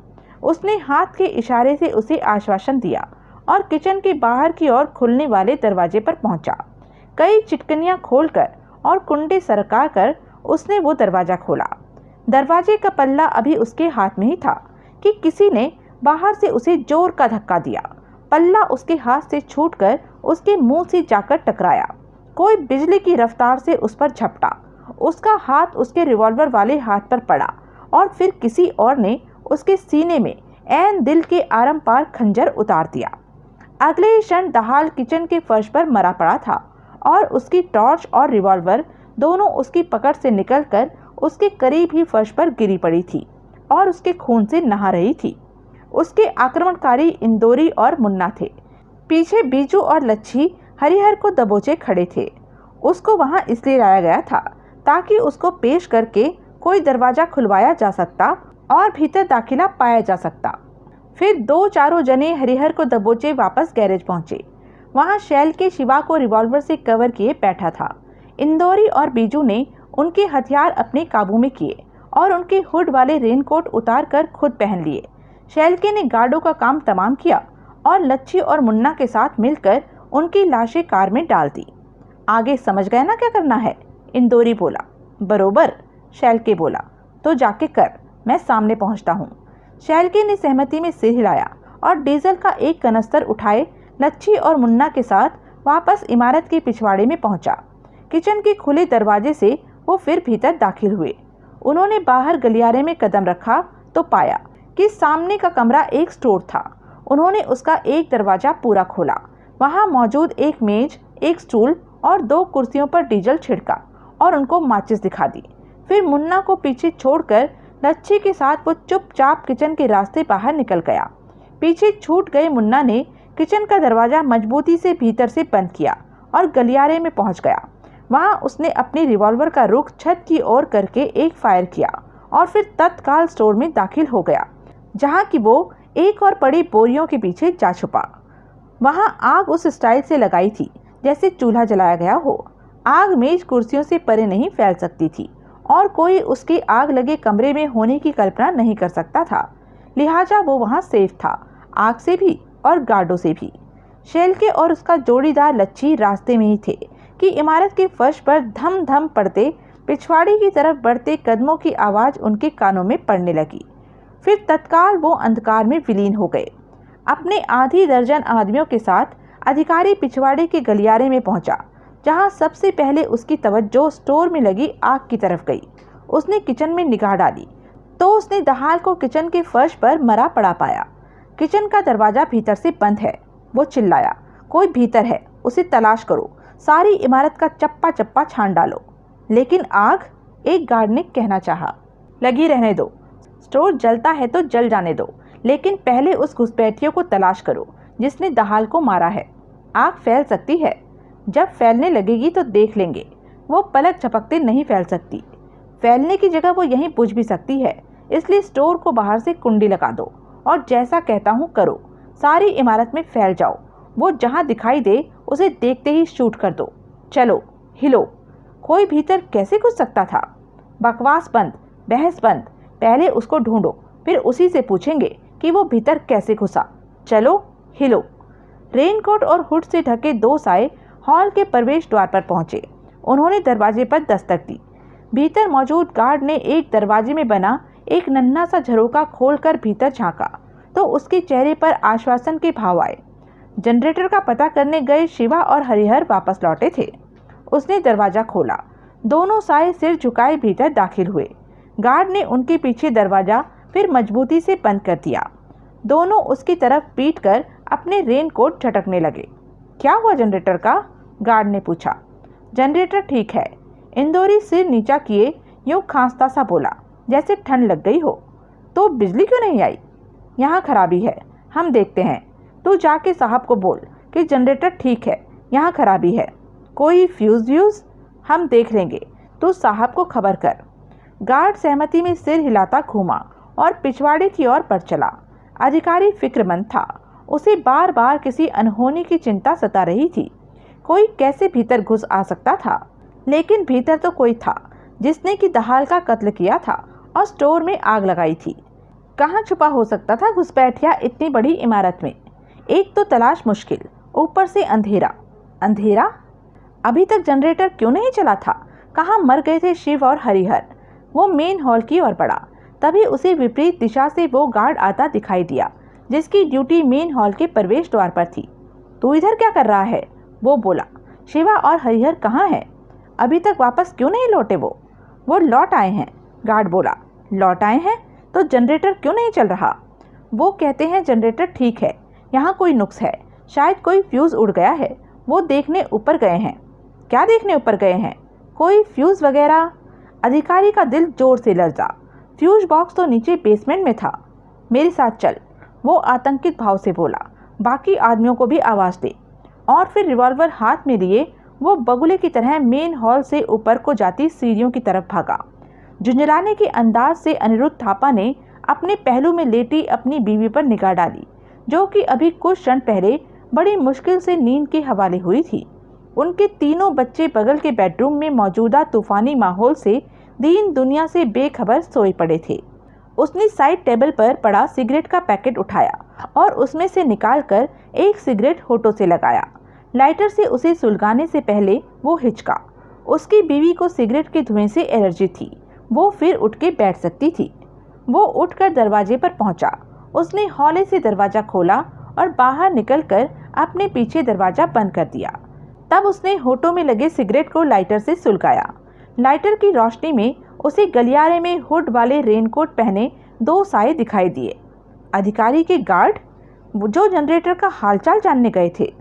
उसने हाथ के इशारे से उसे आश्वासन दिया और किचन के बाहर की ओर खुलने वाले दरवाजे पर पहुंचा। कई चिटकनियां खोलकर और कुंडे सरका कर उसने वो दरवाजा खोला। दरवाजे का पल्ला अभी उसके हाथ में ही था कि किसी ने बाहर से उसे जोर का धक्का दिया। पल्ला उसके हाथ से छूटकर उसके मुंह से जाकर टकराया। कोई बिजली की रफ्तार से उस पर झपटा। उसका हाथ उसके रिवॉल्वर वाले हाथ पर पड़ा और फिर किसी और ने उसके सीने में ऐन दिल के आरम पार खंजर उतार दिया। अगले ही क्षण दहाल किचन के फर्श पर मरा पड़ा था और उसकी टॉर्च और रिवॉल्वर दोनों उसकी पकड़ से निकलकर उसके करीब ही फर्श पर गिरी पड़ी थी और उसके खून से नहा रही थी। उसके आक्रमणकारी इंदौरी और मुन्ना थे। पीछे बीजू और लच्छी हरिहर को दबोचे खड़े थे। उसको वहां इसलिए लाया गया था ताकि उसको पेश करके कोई दरवाजा खुलवाया जा सकता और भीतर दाखिला पाया जा सकता। फिर दो चारों जने हरिहर को दबोचे वापस गैरेज पहुंचे। वहां शैल के शिवा को रिवॉल्वर से कवर किए बैठा था। इंदौरी और बीजू ने उनके हथियार अपने काबू में किए और उनके हुड वाले रेनकोट उतार कर खुद पहन लिए। शैलके ने गार्डों का काम तमाम किया और लच्छी और मुन्ना के साथ मिलकर उनकी लाशें कार में डाल दी। आगे समझ गए ना क्या करना है? इंदौरी बोला। बरोबर, शैलके बोला। तो जाके कर, मैं सामने पहुंचता हूँ। शैलके ने सहमति में सिर हिलाया और डीजल का एक कनस्तर उठाए लच्छी और मुन्ना के साथ वापस इमारत के पिछवाड़े में पहुंचा। किचन के खुले दरवाजे से वो फिर भीतर दाखिल हुए। उन्होंने बाहर गलियारे में कदम रखा तो पाया कि सामने का कमरा एक स्टोर था। उन्होंने उसका एक दरवाजा पूरा खोला। वहां मौजूद एक मेज, एक स्टूल और दो कुर्सियों पर डीजल छिड़का और उनको माचिस दिखा दी। फिर मुन्ना को पीछे छोड़कर लच्छी के साथ वो चुपचाप किचन के रास्ते बाहर निकल गया। पीछे छूट गए मुन्ना ने किचन का दरवाजा मजबूती से भीतर से बंद किया और गलियारे में पहुंच गया। वहां उसने अपनी रिवॉल्वर का रुख छत की ओर करके एक फायर किया और फिर तत्काल स्टोर में दाखिल हो गया, जहां की वो एक और पड़ी बोरियों के पीछे जा छुपा। वहां आग उस स्टाइल से लगाई थी जैसे चूल्हा जलाया गया हो। आग मेज कुर्सियों से परे नहीं फैल सकती थी और कोई उसके आग लगे कमरे में होने की कल्पना नहीं कर सकता था। लिहाजा वो वहां सेफ था, आग से भी और गार्डों से भी। शैलके और उसका जोड़ीदार लच्छी रास्ते में ही थे कि इमारत के फर्श पर धम धम पड़ते पिछवाड़ी की तरफ बढ़ते कदमों की आवाज़ उनके कानों में पड़ने लगी। फिर तत्काल वो अंधकार में विलीन हो गए। अपने आधी दर्जन आदमियों के साथ अधिकारी पिछवाड़े के गलियारे में पहुंचा, जहां सबसे पहले उसकी तवज्जो स्टोर में लगी आग की तरफ गई। उसने किचन में निगाह डाली तो उसने दहाल को किचन के फर्श पर मरा पड़ा पाया। किचन का दरवाजा भीतर से बंद है। वो चिल्लाया, कोई भीतर है, उसे तलाश करो, सारी इमारत का चप्पा चप्पा छान डालो। लेकिन आग, एक गार्ड ने कहना चाहा। लगी रहने दो, स्टोर जलता है तो जल जाने दो, लेकिन पहले उस घुसपैठियों को तलाश करो जिसने दहाल को मारा है। आग फैल सकती है, जब फैलने लगेगी तो देख लेंगे। वो पलक झपकते नहीं फैल सकती, फैलने की जगह वो यहीं बुझ भी सकती है। इसलिए स्टोर को बाहर से कुंडी लगा दो और जैसा कहता हूँ करो, सारी इमारत में फैल जाओ। वो जहाँ दिखाई दे उसे देखते ही शूट कर दो। चलो, हिलो। कोई भीतर कैसे घुस सकता था? बकवास बंद, बहस बंद। पहले उसको ढूंढो, फिर उसी से पूछेंगे कि वो भीतर कैसे घुसा। चलो, हिलो। रेनकोट और हुड से ढके दो साए हॉल के प्रवेश द्वार पर पहुंचे। उन्होंने दरवाजे पर दस्तक दी। भीतर मौजूद गार्ड ने एक दरवाजे में बना एक नन्हा सा झरोका खोलकर भीतर झांका तो उसके चेहरे पर आश्वासन के भाव आए। जनरेटर का पता करने गए शिवा और हरिहर वापस लौटे थे। उसने दरवाजा खोला। दोनों साए सिर झुकाए भीतर दाखिल हुए। गार्ड ने उनके पीछे दरवाजा फिर मजबूती से बंद कर दिया। दोनों उसकी तरफ पीट कर अपने रेनकोट झटकने लगे। क्या हुआ जनरेटर का? गार्ड ने पूछा। जनरेटर ठीक है। इंदौरी सिर नीचा किए यूं खांसता सा बोला, जैसे ठंड लग गई हो। तो बिजली क्यों नहीं आई? यहाँ खराबी है, हम देखते हैं। तू जाके साहब को बोल कि जनरेटर ठीक है, यहाँ खराबी है। कोई फ्यूज़ व्यूज़? हम देख लेंगे, तू साहब को खबर कर। गार्ड सहमति में सिर हिलाता घूमा और पिछवाड़े की ओर बढ़ चला। अधिकारी फिक्रमंद था। उसे बार बार किसी अनहोनी की चिंता सता रही थी। कोई कैसे भीतर घुस आ सकता था? लेकिन भीतर तो कोई था जिसने कि दहाल का कत्ल किया था और स्टोर में आग लगाई थी। कहाँ छुपा हो सकता था घुसपैठिया इतनी बड़ी इमारत में? एक तो तलाश मुश्किल, ऊपर से अंधेरा। अंधेरा? अभी तक जनरेटर क्यों नहीं चला था? कहाँ मर गए थे शिव और हरिहर? वो मेन हॉल की ओर बढ़ा। तभी उसे विपरीत दिशा से वो गार्ड आता दिखाई दिया जिसकी ड्यूटी मेन हॉल के प्रवेश द्वार पर थी। तू इधर क्या कर रहा है? वो बोला। शिवा और हरिहर कहाँ हैं? अभी तक वापस क्यों नहीं लौटे? वो लौट आए हैं, गार्ड बोला। लौट आए हैं? तो जनरेटर क्यों नहीं चल रहा? वो कहते हैं जनरेटर ठीक है, यहाँ कोई नुक्स है, शायद कोई फ्यूज़ उड़ गया है। वो देखने ऊपर गए हैं। क्या देखने ऊपर गए हैं? कोई फ्यूज़ वगैरह? अधिकारी का दिल जोर से लर्जा। फ्यूज बॉक्स तो नीचे बेसमेंट में था। मेरे साथ चल, वो आतंकित भाव से बोला। बाकी आदमियों को भी आवाज़ दे। और फिर रिवॉल्वर हाथ में लिए वो बगुले की तरह मेन हॉल से ऊपर को जाती सीढ़ियों की तरफ भागा। झुंझलाने के अंदाज से अनिरुद्ध थापा ने अपने पहलू में लेटी अपनी बीवी पर निगाह डाली, जो कि अभी कुछ क्षण पहले बड़ी मुश्किल से नींद के हवाले हुई थी। उनके तीनों बच्चे बगल के बेडरूम में मौजूदा तूफानी माहौल से दीन दुनिया से बेखबर सोए पड़े थे। उसने साइड टेबल पर पड़ा सिगरेट का पैकेट उठाया और उसमें से निकालकर एक सिगरेट होठों से लगाया। लाइटर से उसे सुलगाने से पहले वो हिचका। उसकी बीवी को सिगरेट के धुएं से एलर्जी थी। वो फिर उठ के बैठ सकती थी। वो उठकर दरवाजे पर पहुंचा। उसने हौले से दरवाजा खोला और बाहर निकलकर अपने पीछे दरवाजा बंद कर दिया। तब उसने होठों में लगे सिगरेट को लाइटर से सुलगाया। लाइटर की रोशनी में उसे गलियारे में हुड वाले रेनकोट पहने दो साए दिखाई दिए। अधिकारी के गार्ड, जो जनरेटर का हालचाल जानने गए थे।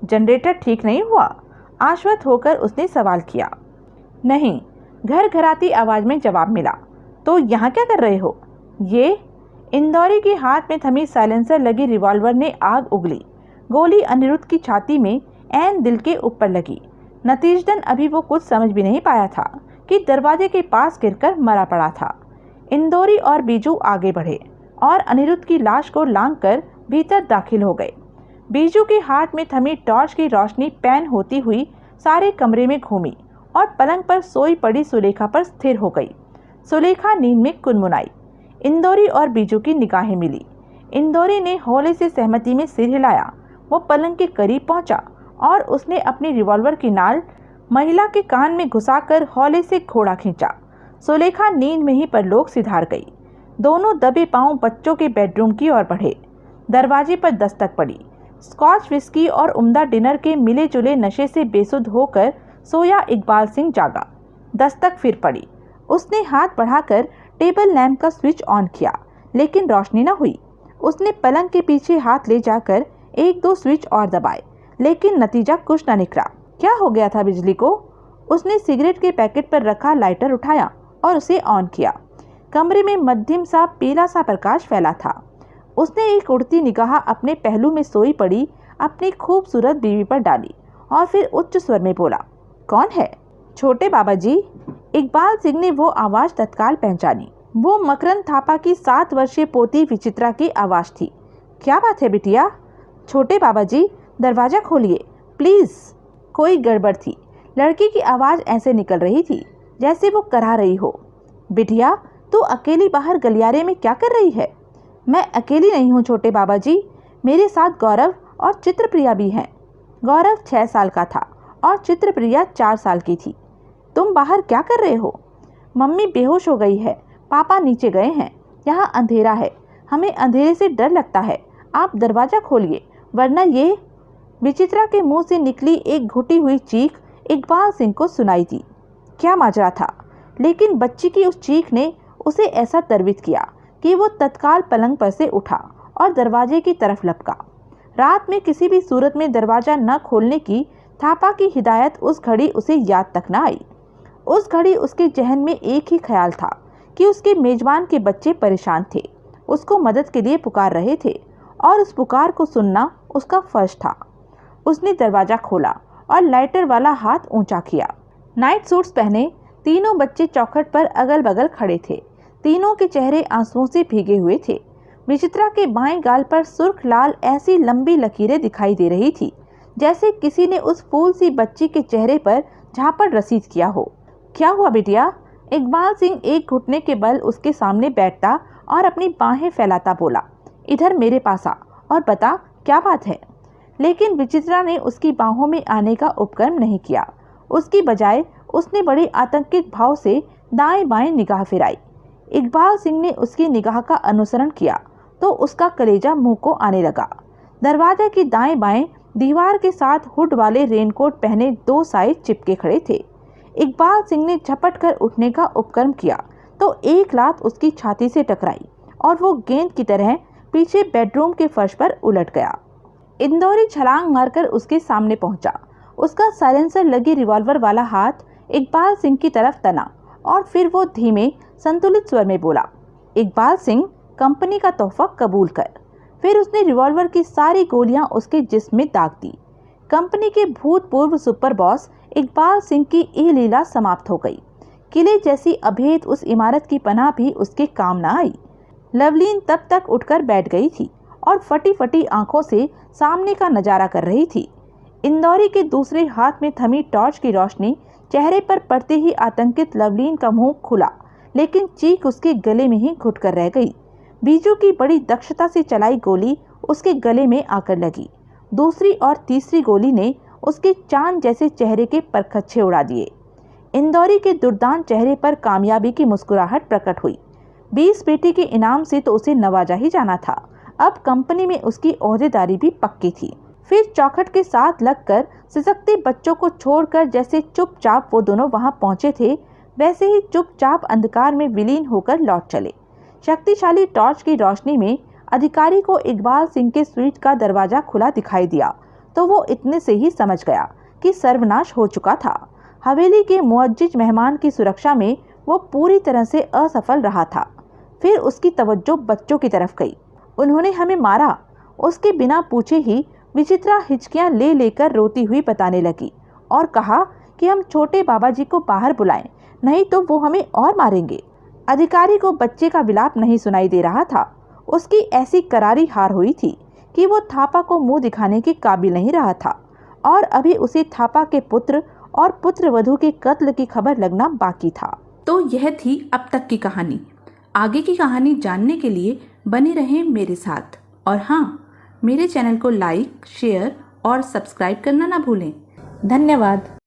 जनरेटर ठीक नहीं हुआ? आश्वस्त होकर उसने सवाल किया। नहीं, घर घराती आवाज में जवाब मिला। तो यहाँ क्या कर रहे हो? ये इंदौरी के हाथ में थमी साइलेंसर लगी रिवॉल्वर ने आग उगली। गोली अनिरुद्ध की छाती में ऐन दिल के ऊपर लगी। नतीजतन अभी वो कुछ समझ भी नहीं पाया था कि दरवाजे के पास गिरकर मरा पड़ा था। इंदौरी और बीजू आगे बढ़े और अनिरुद्ध की लाश को लांघकर भीतर दाखिल हो गए। बीजू के हाथ में थमी टॉर्च की रोशनी पैन होती हुई सारे कमरे में घूमी और पलंग पर सोई पड़ी सुलेखा पर स्थिर हो गई। सुलेखा नींद में कुनमुनाई। इंदौरी और बीजू की निगाहें मिली। इंदौरी ने हौले से सहमति में सिर हिलाया। वो पलंग के करीब पहुंचा और उसने अपनी रिवॉल्वर की नाल महिला के कान में घुसाकर हौले से घोड़ा खींचा। सुलेखा नींद में ही परलोक सिधार गई। दोनों दबे पांव बच्चों के बेडरूम की ओर बढ़े। दरवाजे पर दस्तक पड़ी। स्कॉच विस्की और उम्दा डिनर के मिले जुले नशे से बेसुध होकर सोया इकबाल सिंह जागा। दस्तक फिर पड़ी। उसने हाथ बढ़ाकर टेबल लैंप का स्विच ऑन किया, लेकिन रोशनी न हुई। उसने पलंग के पीछे हाथ ले जाकर एक दो स्विच और दबाए, लेकिन नतीजा कुछ न निकला। क्या हो गया था बिजली को? उसने सिगरेट के पैकेट पर रखा लाइटर उठाया और उसे ऑन किया। कमरे में मध्यम सा पीला सा प्रकाश फैला था। उसने एक उड़ती निगाह अपने पहलू में सोई पड़ी अपनी खूबसूरत बीवी पर डाली और फिर उच्च स्वर में बोला, कौन है? छोटे बाबा जी। इकबाल सिंह ने वो आवाज़ तत्काल पहचानी। वो मकरंद थापा की 7 वर्षीय पोती विचित्रा की आवाज़ थी। क्या बात है बिटिया? छोटे बाबा जी, दरवाज़ा खोलिए प्लीज़। कोई गड़बड़ थी। लड़की की आवाज़ ऐसे निकल रही थी जैसे वो करा रही हो। बिटिया, तू अकेली बाहर गलियारे में क्या कर रही है? मैं अकेली नहीं हूँ छोटे बाबा जी, मेरे साथ गौरव और चित्रप्रिया भी हैं। गौरव 6 साल का था और चित्रप्रिया 4 साल की थी। तुम बाहर क्या कर रहे हो? मम्मी बेहोश हो गई है, पापा नीचे गए हैं, यहाँ अंधेरा है, हमें अंधेरे से डर लगता है, आप दरवाज़ा खोलिए वरना ये। विचित्रा के मुंह से निकली एक घुटी हुई चीख इकबाल सिंह को सुनाई दी। क्या माजरा था? लेकिन बच्ची की उस चीख ने उसे ऐसा तरवित किया कि वो तत्काल पलंग पर से उठा और दरवाजे की तरफ लपका। रात में किसी भी सूरत में दरवाज़ा न खोलने की थापा की हिदायत उस घड़ी उसे याद तक न आई। उस घड़ी उसके जहन में एक ही ख्याल था कि उसके मेजबान के बच्चे परेशान थे, उसको मदद के लिए पुकार रहे थे और उस पुकार को सुनना उसका फर्ज था। उसने दरवाज़ा खोला और लाइटर वाला हाथ ऊंचा किया। नाइट सूट्स पहने तीनों बच्चे चौखट पर अगल बगल खड़े थे। तीनों के चेहरे आंसुओं से भीगे हुए थे। विचित्रा के बाएं गाल पर सुर्ख लाल ऐसी लंबी लकीरें दिखाई दे रही थी जैसे किसी ने उस फूल सी बच्ची के चेहरे पर झापड़ रसीद किया हो। क्या हुआ बिटिया? इकबाल सिंह एक घुटने के बल उसके सामने बैठता और अपनी बाहें फैलाता बोला, इधर मेरे पास आ और बता क्या बात है। लेकिन विचित्रा ने उसकी बाहों में आने का उपक्रम नहीं किया। उसकी बजाय उसने बड़े आतंकित भाव से दाएं बाएं निगाह फिराई। इकबाल सिंह ने उसकी निगाह का अनुसरण किया तो उसका कलेजा मुंह को आने लगा। दरवाजे की दाएं बाएं दीवार के साथ हुड वाले रेनकोट पहने 2 साए चिपके खड़े थे। इकबाल सिंह ने झपट कर उठने का उपक्रम किया तो एक लात उसकी छाती से टकराई और वो गेंद की तरह पीछे बेडरूम के फर्श पर उलट गया। इंदौरी छलांग मारकर उसके सामने पहुंचा। उसका साइलेंसर लगी रिवॉल्वर वाला हाथ इकबाल सिंह की तरफ तना और फिर वो धीमे संतुलित स्वर में बोला, इकबाल सिंह, कंपनी का तोहफा कबूल कर। फिर उसने रिवॉल्वर की सारी गोलियां उसके जिस्म में दाग दी। कंपनी के भूतपूर्व सुपर बॉस इकबाल सिंह की ये लीला समाप्त हो गई। किले जैसी अभेद उस इमारत की पनाह भी उसके काम न आई। लवलीन तब तक उठकर बैठ गई थी और फटी फटी आंखों से सामने का नजारा कर रही थी। इंदौरी के दूसरे हाथ में थमी टॉर्च की रोशनी चेहरे पर पड़ते ही आतंकित लवलीन का मुंह खुला, लेकिन चीख उसके गले में ही घुटकर रह गई। बीजू की बड़ी दक्षता से चलाई गोली उसके गले में आकर लगी। दूसरी और तीसरी गोली ने उसके चांद जैसे चेहरे के परखच्चे उड़ा दिए। इंदौरी के दुर्दान चेहरे पर कामयाबी की मुस्कुराहट प्रकट हुई। 20 पेटी के इनाम से तो उसे नवाजा ही जाना था। अब कंपनी में उसकी ओहदेदारी भी पक्की थी। फिर चौखट के साथ लगकर सिसकते बच्चों को छोड़कर जैसे चुपचाप वो दोनों वहां पहुंचे थे, वैसे ही चुपचाप अंधकार में विलीन होकर लौट चले। शक्तिशाली टॉर्च की रोशनी में अधिकारी को इकबाल सिंह के स्वीट का दरवाजा खुला दिखाई दिया तो वो इतने से ही समझ गया कि सर्वनाश हो चुका था। हवेली के मुअज्जिज मेहमान की सुरक्षा में वो पूरी तरह से असफल रहा था। फिर उसकी तवज्जो बच्चों की तरफ गई। उन्होंने हमें मारा, उसके बिना पूछे ही विचित्रा हिचकियां ले लेकर रोती हुई बताने लगी और कहा कि हम छोटे बाबा जी को बाहर बुलाएं, नहीं तो वो हमें और मारेंगे। अधिकारी को बच्चे का विलाप नहीं सुनाई दे रहा था। उसकी ऐसी करारी हार हुई थी कि वो थापा को मुंह दिखाने के काबिल नहीं रहा था और अभी उसे थापा के पुत्र और पुत्रवधू के कत्ल की खबर लगना बाकी था। तो यह थी अब तक की कहानी। आगे की कहानी जानने के लिए बने रहें मेरे साथ और हाँ, मेरे चैनल को लाइक, शेयर और सब्सक्राइब करना ना भूलें। धन्यवाद।